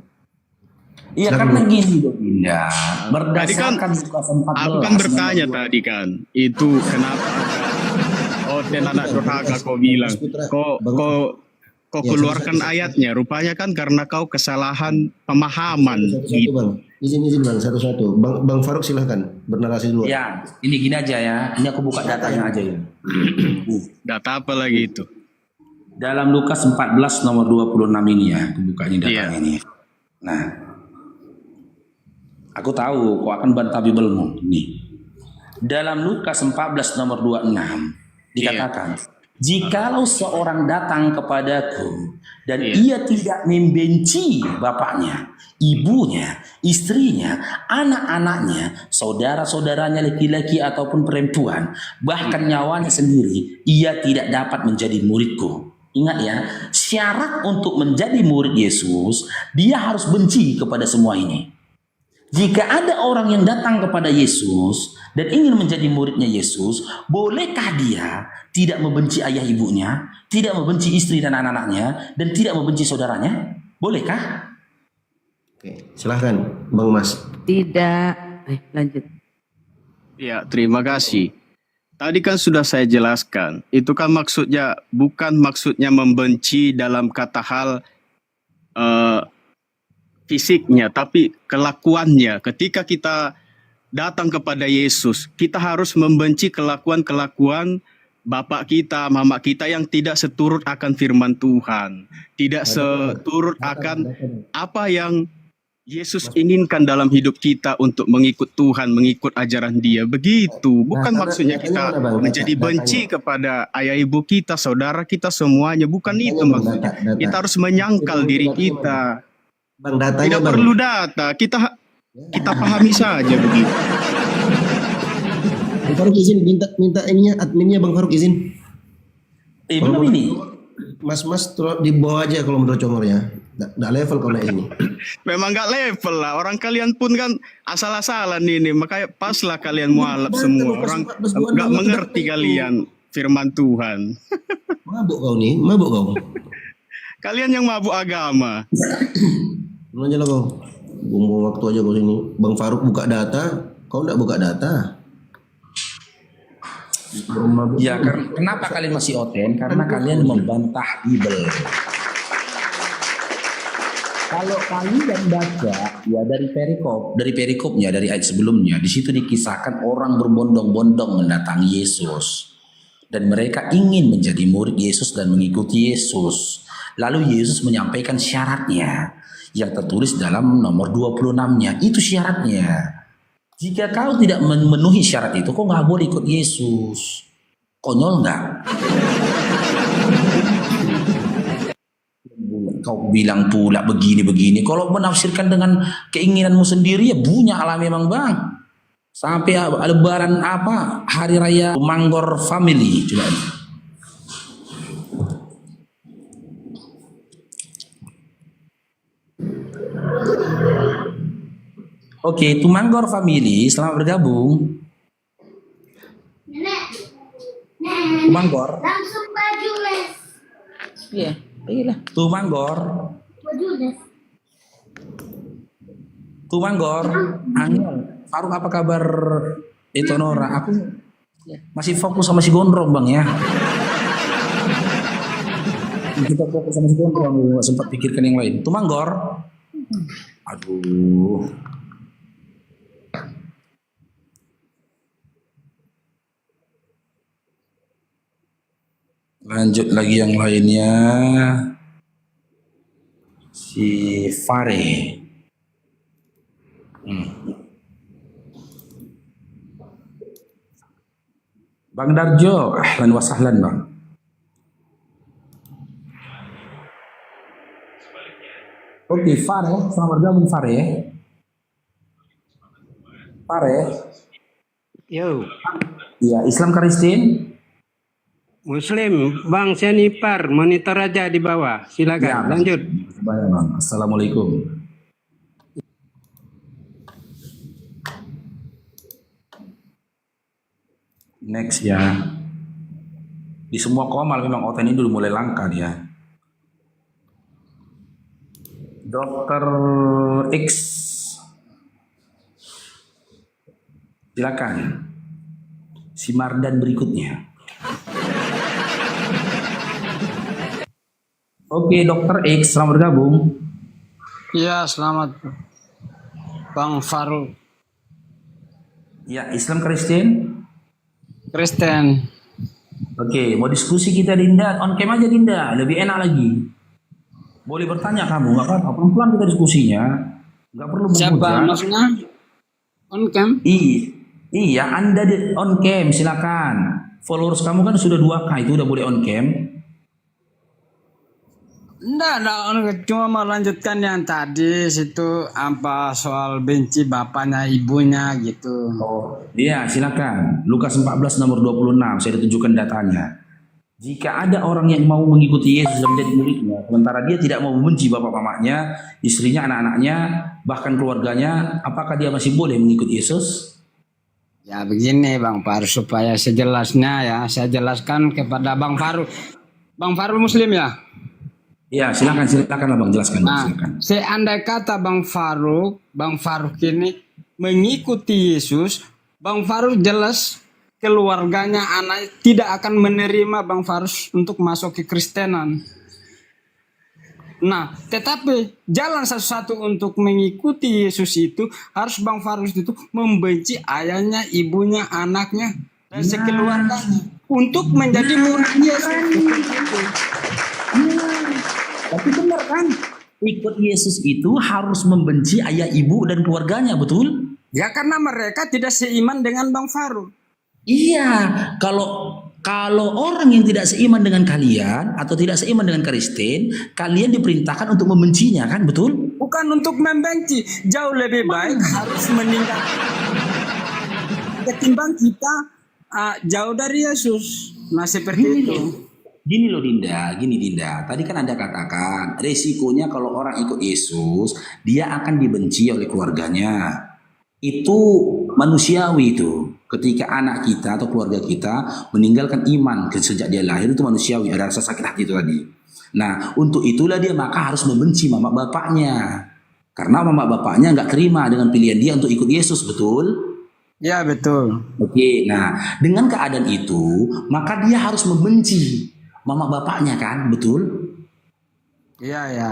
Iya, Silakan, karena Bu. gini Dinda, berdasarkan Lukas 14. Aku kan bertanya tadi kan, itu kenapa dan anak durhaka kau bilang, kau keluarkan ayatnya. Rupanya kan karena kau kesalahan pemahaman. Satu-satu Gitu. Bang. Izin Bang, satu-satu. Bang Faruk silahkan bernarasi dulu. Ya, ini gini aja ya. Ini aku buka datanya aja ya. Data apa lagi itu? Dalam Lukas 14 nomor 26 ini ya, aku buka ini datanya Iya. ini. Nah, aku tahu kau akan bantah Bibelmu. Nih. Dalam Lukas 14 nomor 26 dikatakan, jikalau seorang datang kepadaku dan ia tidak membenci bapaknya, ibunya, istrinya, anak-anaknya, saudara-saudaranya laki-laki ataupun perempuan, bahkan nyawanya sendiri, ia tidak dapat menjadi muridku. Ingat ya, syarat untuk menjadi murid Yesus, dia harus benci kepada semua ini. Jika ada orang yang datang kepada Yesus dan ingin menjadi muridnya Yesus, bolehkah dia tidak membenci ayah ibunya, tidak membenci istri dan anak-anaknya, dan tidak membenci saudaranya? Bolehkah? Oke, silahkan Bang Mas. Tidak. Lanjut. Ya, terima kasih. Tadi kan sudah saya jelaskan, itu kan maksudnya bukan maksudnya membenci dalam kata hal fisiknya, tapi kelakuannya. Ketika kita datang kepada Yesus, kita harus membenci kelakuan-kelakuan bapak kita, mama kita yang tidak seturut akan firman Tuhan, tidak seturut akan apa yang Yesus inginkan dalam hidup kita untuk mengikut Tuhan, mengikut ajaran Dia. Begitu. Bukan maksudnya kita menjadi benci kepada ayah ibu kita, saudara kita semuanya. Bukan itu maksudnya. Kita harus menyangkal diri kita. Bang, datanya Tidak bang. perlu data. Kita pahami saja begitu. Bang Faruk izin, minta ininya, adminnya Bang Faruk izin. Belum ini. Mas di bawah aja kalau menurut comornya. Nggak level kalau naik ini. Memang nggak level lah. Orang kalian pun kan asal-asalan ini. Makanya pas lah kalian mualaf semua. Orang nggak mengerti kalian firman Tuhan. Mabuk kau nih, mabuk kau. Kalian yang mabuk agama. Mana aja lah kau. Buang waktu aja kau sini. Bang Faruk buka data, kau nggak buka data. Ya, kenapa kalian masih oten? Karena kalian membantah Bible. Kalau kalian baca ya dari perikopnya dari ayat sebelumnya, di situ dikisahkan orang berbondong-bondong mendatangi Yesus dan mereka ingin menjadi murid Yesus dan mengikuti Yesus. Lalu Yesus menyampaikan syaratnya yang tertulis dalam nomor 26-nya. Itu syaratnya. Jika kau tidak memenuhi syarat itu, kau nggak boleh ikut Yesus. Konyol nggak? Kau bilang pula begini-begini. Kalau menafsirkan dengan keinginanmu sendiri ya punya alam memang bang. Sampai lebaran apa? Hari Raya Manggor Family. Coba. Oke, Tumanggor Family, selamat bergabung. Tumanggor. Langsung baju les. Iya, iyalah. Tumanggor. Baju les. Tumanggor. Angel. Faruk apa kabar? Itu Nora. Aku masih fokus sama si Gondrong bang ya. Kita fokus sama si Gondrong. Nggak sempat pikirkan yang lain. Tumanggor. Aduh. Lanjut lagi yang lainnya. Si Fare. Bang Darjo, ahlan wa sahlan bang. Oke, Fare, selamat bergabung Fare. Fare. Yo, Iya, Islam Kristin. Muslim, Bang Senipar, monitor aja di bawah. Silakan, Ya, lanjut. Baik, bang. Assalamualaikum. Next ya. Di semua komal memang oten ini dulu mulai langka dia. Dokter X. Silakan. Si Mardan berikutnya. Oke, Dokter X, selamat bergabung. Iya, selamat. Bang Faruk. Ya, Islam Kristen. Kristen. Oke, mau diskusi kita Dinda, on cam aja Dinda, lebih enak lagi. Boleh bertanya kamu, nggak apa-apa, pelan-pelan kita diskusinya, nggak perlu Siapa memuja. maksudnya? On cam? Iya, Anda di on cam, silakan. Followers kamu kan sudah 2K, itu udah boleh on cam. Enggak, cuma melanjutkan yang tadi situ apa soal benci bapaknya ibunya gitu. Oh, iya, silakan. Lukas 14 nomor 26, saya tunjukkan datanya. Jika ada orang yang mau mengikuti Yesus dan menjadi muridnya, sementara dia tidak mau membenci bapak mamanya, istrinya, anak-anaknya, bahkan keluarganya, apakah dia masih boleh mengikuti Yesus? Ya begini Bang Faruk, supaya sejelasnya ya, saya jelaskan kepada Bang Faruk. Bang Faruk Muslim ya? Ya, silakan lah Bang, jelaskan. Nah, silakan. seandai kata Bang Faruk ini mengikuti Yesus, Bang Faruk jelas keluarganya, anak tidak akan menerima Bang Farus untuk masuk ke Kristenan. Nah, tetapi jalan satu-satu untuk mengikuti Yesus itu harus Bang Farus itu membenci ayahnya, ibunya, anaknya, dan sekeluarganya untuk menjadi murid Yesus. Tapi benar kan? Ikut Yesus itu harus membenci ayah, ibu, dan keluarganya, betul? Ya karena mereka tidak seiman dengan Bang Faruk. Iya, kalau orang yang tidak seiman dengan kalian atau tidak seiman dengan Kristen, kalian diperintahkan untuk membencinya, kan, betul? Bukan untuk membenci, jauh lebih baik harus meninggalkan ketimbang kita jauh dari Yesus. Nah seperti itu. Gini loh Dinda, tadi kan Anda katakan resikonya kalau orang ikut Yesus, dia akan dibenci oleh keluarganya. Itu manusiawi itu. Ketika anak kita atau keluarga kita meninggalkan iman sejak dia lahir, itu manusiawi, ada rasa sakit hati itu tadi. Nah, untuk itulah dia maka harus membenci mama bapaknya. Karena mama bapaknya nggak terima dengan pilihan dia untuk ikut Yesus, betul? Ya betul. Oke, nah dengan keadaan itu, maka dia harus membenci mama bapaknya, kan, betul? Iya ya.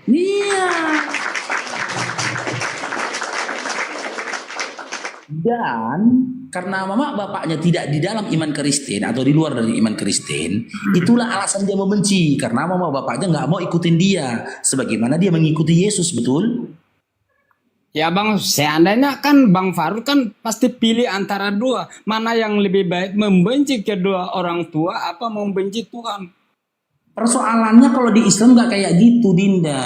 Iya. Dan karena mama bapaknya tidak di dalam iman Kristen atau di luar dari iman Kristen, itulah alasan dia membenci. Karena mama bapaknya nggak mau ikutin dia, sebagaimana dia mengikuti Yesus, betul? Ya Bang, seandainya kan Bang Faruk kan pasti pilih antara dua. Mana yang lebih baik, membenci kedua orang tua apa membenci Tuhan? Persoalannya kalau di Islam nggak kayak gitu, Dinda.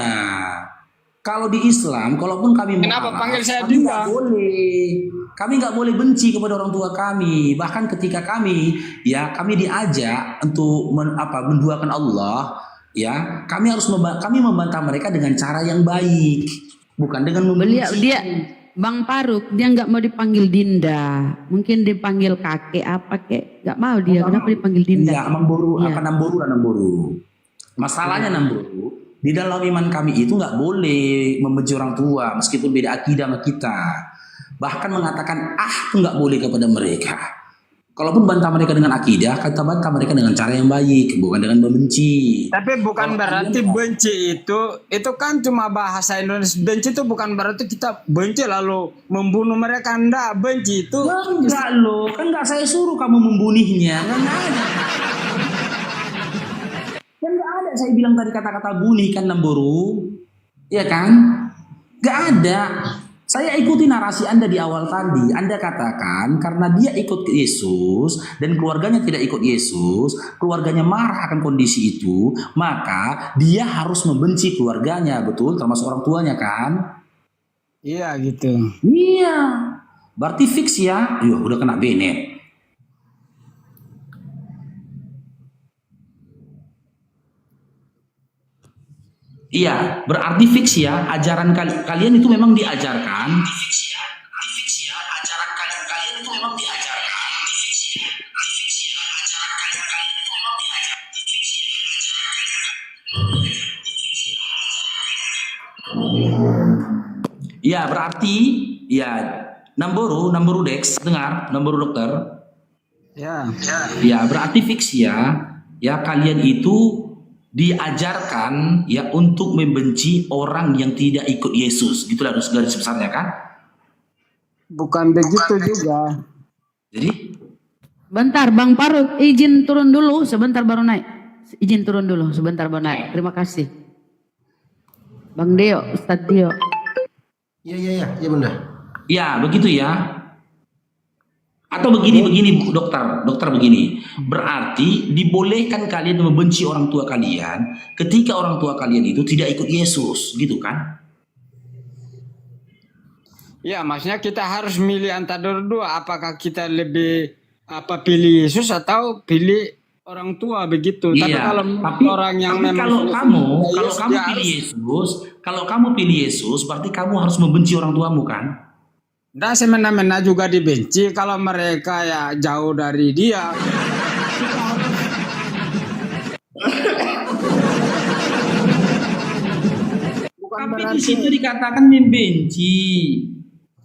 Kalau di Islam, kalaupun kami Kenapa mualaf, panggil saya kami Dinda? nggak boleh. Kami nggak boleh benci kepada orang tua kami. Bahkan ketika kami diajak untuk menduakan Allah, ya kami harus kami membantah mereka dengan cara yang baik, bukan dengan membenci. Bang Faruk dia nggak mau dipanggil Dinda, mungkin dipanggil kakek apa kek, nggak mau dia. Kenapa dipanggil Dinda? Iya, Namboru. Masalahnya Namboru, di dalam iman kami itu nggak boleh membenci orang tua meskipun beda akidah sama kita. Bahkan mengatakan itu nggak boleh kepada mereka. Kalaupun bantah mereka dengan akidah, kita bantah mereka dengan cara yang baik, bukan dengan membenci. Tapi bukan berarti benci itu kan cuma bahasa Indonesia. Benci itu bukan berarti kita benci lalu membunuh mereka. Enggak, benci itu enggak loh, kan enggak saya suruh kamu membunuhnya. Kan enggak ada saya bilang tadi kata-kata bunuh kan, Namboru. Iya kan? Enggak ada. Saya ikuti narasi Anda di awal tadi. Anda katakan karena dia ikut Yesus dan keluarganya tidak ikut Yesus, keluarganya marah akan kondisi itu, maka dia harus membenci keluarganya, betul? Termasuk orang tuanya, kan? Iya gitu. Iya. Berarti fix ya. Udah kena Bennett. Iya, berarti fix ya, ajaran kalian itu memang diajarkan. Ya, berarti ya Namboru Dex, dengar, Namboru dokter. Ya, berarti fix ya kalian itu diajarkan ya untuk membenci orang yang tidak ikut Yesus, gitulah garis besarnya, kan? Bukan begitu juga. Jadi Bentar Bang Faruk, izin turun dulu sebentar baru naik. Izin turun dulu sebentar baru naik. Terima kasih. Bang Deo, Ustadz Deo. Iya Bunda. Ya, begitu ya. Atau begini dokter begini. Berarti dibolehkan kalian membenci orang tua kalian ketika orang tua kalian itu tidak ikut Yesus, gitu kan? Ya, maksudnya kita harus milih antara dua. Apakah kita lebih pilih Yesus atau pilih orang tua begitu? Iya, tapi orang yang memang kalau kamu pilih Yesus, berarti kamu harus membenci orang tuamu, kan? Dan semena-mena juga dibenci kalau mereka ya jauh dari dia. Tapi di situ dikatakan membenci.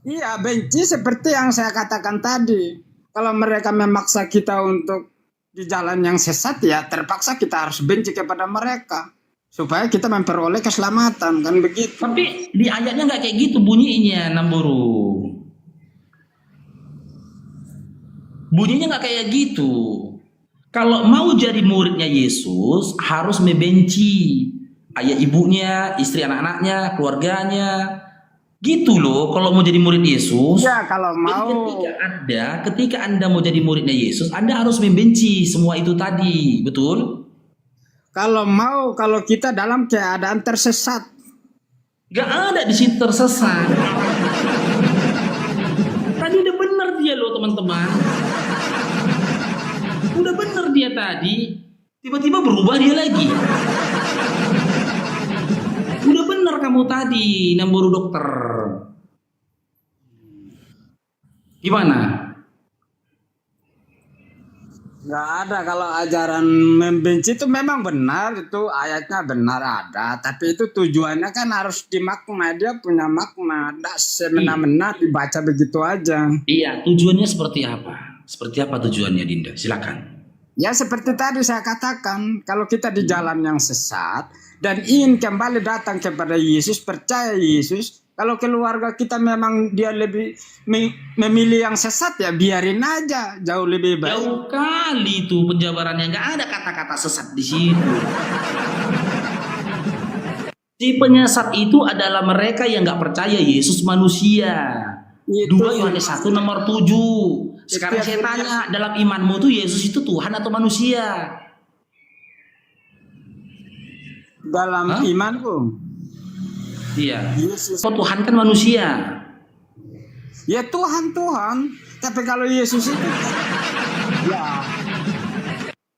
Iya, benci seperti yang saya katakan tadi. kalau mereka memaksa kita untuk di jalan yang sesat, ya terpaksa kita harus benci kepada mereka supaya kita memperoleh keselamatan, kan begitu. Tapi di ayatnya nggak kayak gitu bunyinya, Namburu. Bunyinya nggak kayak gitu. Kalau mau jadi muridnya Yesus harus membenci ayah ibunya, istri anak-anaknya, keluarganya. Gitu loh kalau mau jadi murid Yesus. Ya, kalau mau. Ketika Anda mau jadi muridnya Yesus, Anda harus membenci semua itu tadi, betul? Kalau kita dalam keadaan tersesat. Gak ada di situ tersesat. Tadi udah benar dia loh teman-teman. Udah benar dia tadi. Tiba-tiba berubah dia lagi. Udah benar kamu tadi, Namburu dokter. Gimana? Nggak ada, kalau ajaran membenci itu memang benar, itu ayatnya benar ada, tapi itu tujuannya kan harus dimakna, dia punya makna, tidak semena-mena dibaca begitu aja. Iya, tujuannya seperti apa? Seperti apa tujuannya, Dinda? Silakan. Ya seperti tadi saya katakan, kalau kita di jalan yang sesat dan ingin kembali datang kepada Yesus, percaya Yesus, kalau keluarga kita memang dia lebih memilih yang sesat, ya biarin aja, jauh lebih baik. Jauh kali itu penjabarannya, nggak ada kata-kata sesat di situ. Si penyesat itu adalah mereka yang nggak percaya Yesus manusia. 2 Yohanes 1 nomor 7. Sekarang saya tanya, dalam imanmu tuh Yesus itu Tuhan atau manusia? Dalam imanku? Iya. Yesus. Oh, Tuhan kan manusia. Ya Tuhan. Tapi kalau Yesus itu, ya.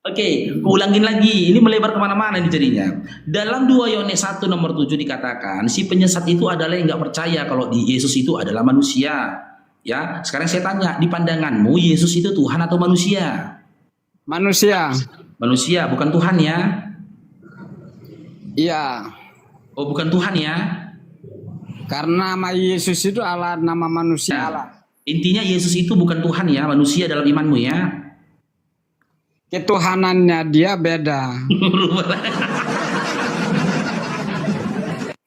Oke, ulangin lagi. Ini melebar kemana-mana ini jadinya. Dalam 2 Yohanes 1 nomor 7 dikatakan, si penyesat itu adalah yang nggak percaya kalau di Yesus itu adalah manusia. Ya, sekarang saya tanya, di pandanganmu Yesus itu Tuhan atau manusia? Manusia. Manusia, bukan Tuhan ya? Iya. Oh, bukan Tuhan ya? Karena nama Yesus itu adalah nama manusia Allah. Intinya Yesus itu bukan Tuhan ya, manusia dalam imanmu ya? Ketuhanannya dia beda.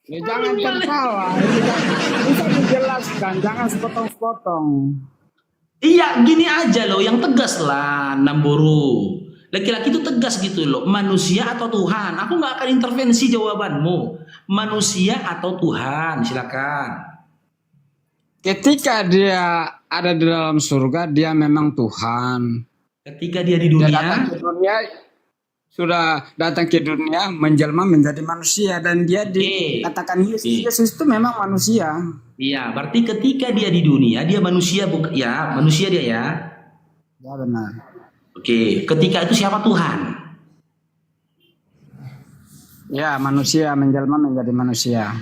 Ya, jangan tertawa, bisa dijelaskan, jangan sepotong-sepotong. Iya, gini aja loh, yang tegas lah, Namburu. Laki-laki itu tegas gitu loh, manusia atau Tuhan? Aku nggak akan intervensi jawabanmu. Manusia atau Tuhan, silakan. Ketika dia ada di dalam surga, dia memang Tuhan. Ketika dia di dunia, sudah datang ke dunia, menjelma menjadi manusia, dan dia dikatakan Yesus itu memang manusia. Iya, berarti ketika dia di dunia dia manusia, bukan ya, manusia dia ya. Ya benar. Oke, ketika itu siapa Tuhan? Ya, manusia menjelma menjadi manusia.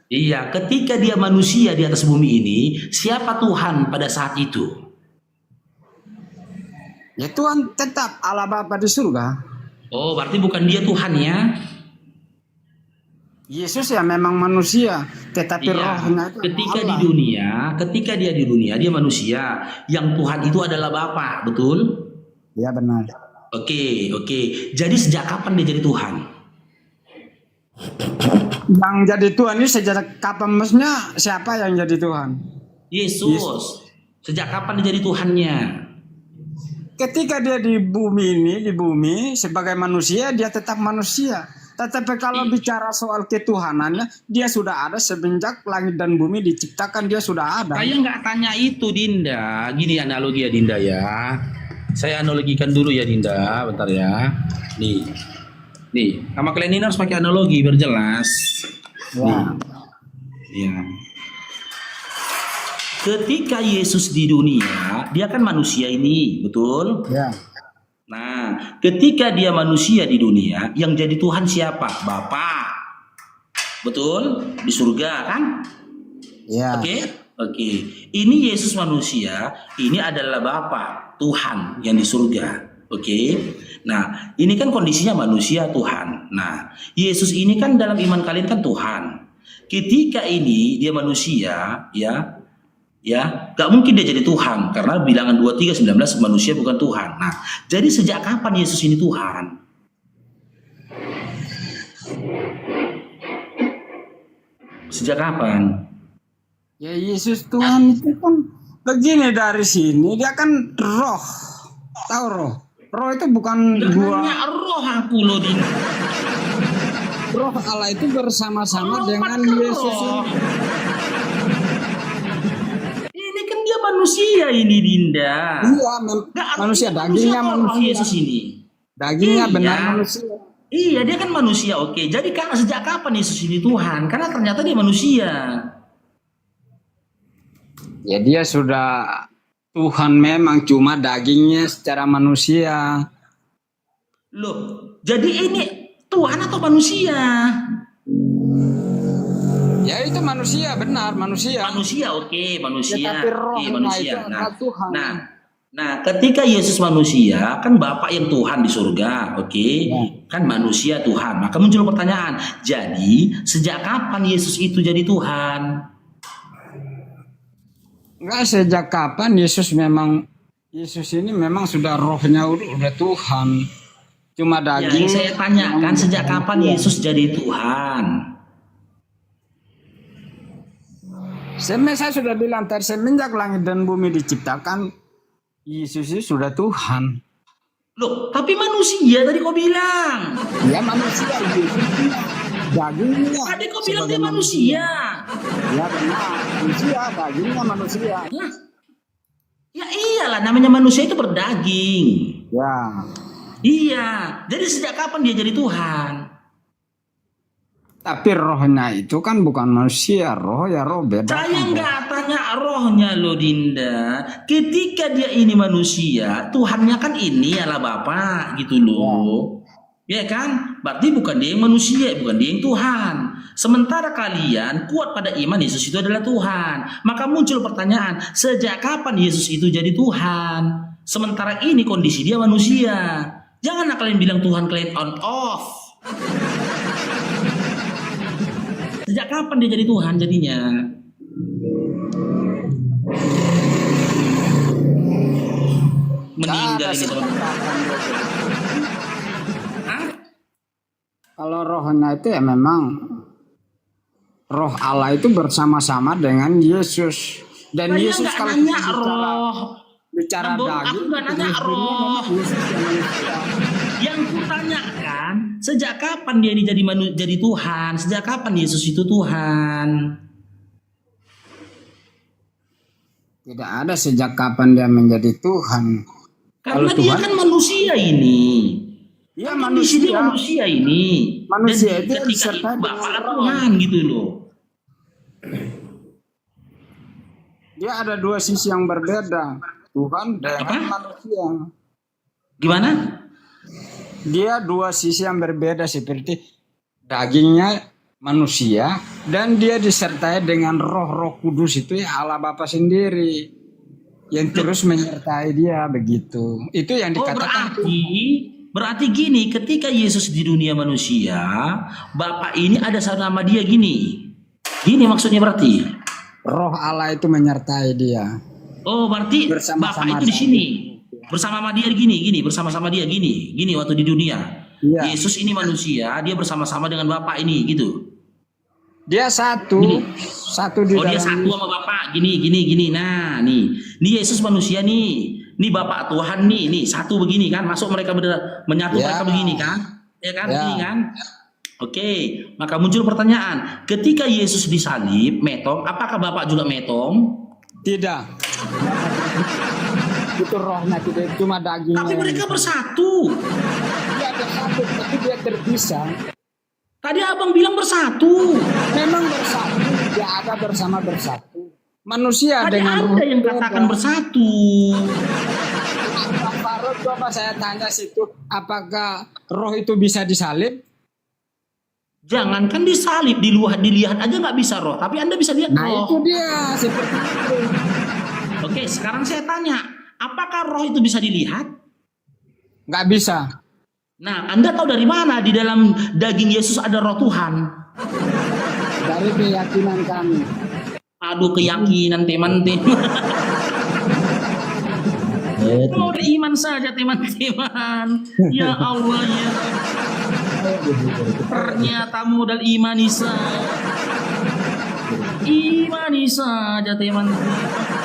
Iya, ketika dia manusia di atas bumi ini, siapa Tuhan pada saat itu? Ya Tuhan tetap Allah Bapa di surga. Oh, berarti bukan dia Tuhan ya? Yesus ya memang manusia, tetapi rohnya itu ketika Allah. Ketika dia di dunia, dia manusia. Yang Tuhan itu adalah Bapa, betul? Ya benar. Oke. Jadi sejak kapan dia jadi Tuhan? Yang jadi Tuhan ini sejak kapan, maksudnya siapa yang jadi Tuhan? Yesus. Sejak kapan dia jadi Tuhannya? Ketika dia di bumi sebagai manusia, dia tetap manusia. Tetapi kalau bicara soal ketuhanannya, dia sudah ada semenjak langit dan bumi diciptakan, dia sudah ada. Saya nggak tanya itu, Dinda. Gini analogi ya, Dinda ya. Saya analogikan dulu ya, Dinda. Bentar ya. Nih, sama kalian ini harus pakai analogi biar jelas. Ya. Ya. Ketika Yesus di dunia, dia kan manusia ini, betul? Ya. Nah, ketika dia manusia di dunia, yang jadi Tuhan siapa? Bapa. Betul? Di surga kan? Ya. Oke. Ini Yesus manusia, ini adalah Bapa, Tuhan yang di surga. Oke. Nah, ini kan kondisinya manusia Tuhan. Nah, Yesus ini kan dalam iman kalian kan Tuhan. Ketika ini dia manusia, ya. Ya, gak mungkin dia jadi Tuhan karena bilangan 23:19 manusia bukan Tuhan. Nah, jadi sejak kapan Yesus ini Tuhan? Sejak kapan? Ya Yesus Tuhan itu kan begini, dari sini dia kan roh. Tahu roh? Roh itu bukan dua. Namanya roh aku loh, Din. Roh Allah itu bersama-sama Roh dengan macam Yesus roh. ini. Ini kan dia manusia ini, Dinda. Iya, Gak, manusia dia dagingnya kok, manusia. Yesus ini. Dagingnya Iya. benar manusia. Iya, dia kan manusia, oke. Jadi karena sejak kapan Yesus ini Tuhan? Karena ternyata dia manusia. Ya dia sudah Tuhan memang, cuma dagingnya secara manusia. Loh, jadi ini Tuhan atau manusia? Ya itu manusia, benar manusia. Manusia, oke, manusia. Ya, tapi rohnya Oke, manusia. itu adalah Tuhan. Nah, ketika Yesus manusia, kan Bapa yang Tuhan di surga, oke? Kan manusia Tuhan. Maka muncul pertanyaan, jadi sejak kapan Yesus itu jadi Tuhan? Enggak, sejak kapan Yesus ini memang sudah rohnya udah Tuhan. Cuma Ya, daging. yang saya tanyakan sejak kapan Yesus jadi Tuhan? Saya sudah bilang tadi, semenjak langit dan bumi diciptakan, Yesus itu sudah Tuhan. Loh, tapi manusia tadi kau bilang. Ya manusia, dagingnya. Tadi kau bilang sebagai dia manusia. Ya benar, manusia, dagingnya manusia. Hah? Ya iyalah, namanya manusia itu berdaging. Ya. Iya, jadi sejak kapan dia jadi Tuhan? Tapi rohnya itu kan bukan manusia, roh ya roh beda. Saya nggak tanya rohnya loh, Dinda. Ketika dia ini manusia, Tuhannya kan ini adalah Bapa gitu loh. Ya kan? Berarti bukan dia yang manusia, bukan dia yang Tuhan. Sementara kalian kuat pada iman Yesus itu adalah Tuhan. Maka muncul pertanyaan, sejak kapan Yesus itu jadi Tuhan? Sementara ini kondisi dia manusia. Janganlah kalian bilang Tuhan kalian on off. Sejak kapan dia jadi Tuhan jadinya? Meninggal ini teman-teman. Kalau rohnya itu ya memang roh Allah itu bersama-sama dengan Yesus. Dan Saya Yesus nggak kalau nanya roh. bicara Aku daging, nggak nanya roh. Yesus yang manusia. Yang kutanyakan, sejak kapan dia ini jadi Tuhan? Sejak kapan Yesus itu Tuhan? Tidak ada sejak kapan dia menjadi Tuhan. Karena Kalau dia Tuhan- kan manusia ini. Ya Kan kondisi dia manusia ini. Manusia Dan itu ketika disertai itu Bapak dengan Tuhan gitu loh. Dia ada dua sisi yang berbeda. Tuhan dengan manusia. Gimana? Dia dua sisi yang berbeda, seperti dagingnya manusia dan dia disertai dengan roh kudus, itu ya Allah Bapa sendiri yang terus menyertai dia, begitu. Itu yang Oh, dikatakan. berarti gini, ketika Yesus di dunia manusia, Bapak ini ada sama dia gini. Gini maksudnya berarti. Roh Allah itu menyertai dia. Oh, berarti Bersama-sama Bapak itu di sini. Bersama dia gini, bersama-sama dia gini waktu di dunia. Iya. Yesus ini manusia, dia bersama-sama dengan Bapak ini gitu. Dia satu di Oh, dia dalam. satu sama Bapak, gini. Nah, nih Yesus manusia nih. Nih Bapak Tuhan nih satu begini kan, masuk mereka menyatu Ya. mereka begini kan? Ya kan, Ya. begini kan? Oke, maka muncul pertanyaan, ketika Yesus disalib, metong, apakah Bapak juga metong? Tidak. Itu rohnya, tidak cuma dagingnya. Tapi mereka bersatu. Dia bersatu, tapi dia terpisah. Tadi abang bilang bersatu. Memang bersatu, dia ada bersatu. Manusia Tadi dengan ada yang katakan bersatu. Bang Faruk, coba saya tanya situ, apakah roh itu bisa disalib? Jangankan disalib, dilihat aja nggak bisa roh. Tapi Anda bisa lihat Nah roh. itu dia, seperti itu. Oke, sekarang saya tanya, apakah roh itu bisa dilihat? Nggak bisa. Nah, Anda tahu dari mana di dalam daging Yesus ada roh Tuhan? Dari keyakinan kami. Adu keyakinan teman-teman. Modal iman saja teman-teman. Ya Allah ya. Ternyata modal imani saja teman-teman.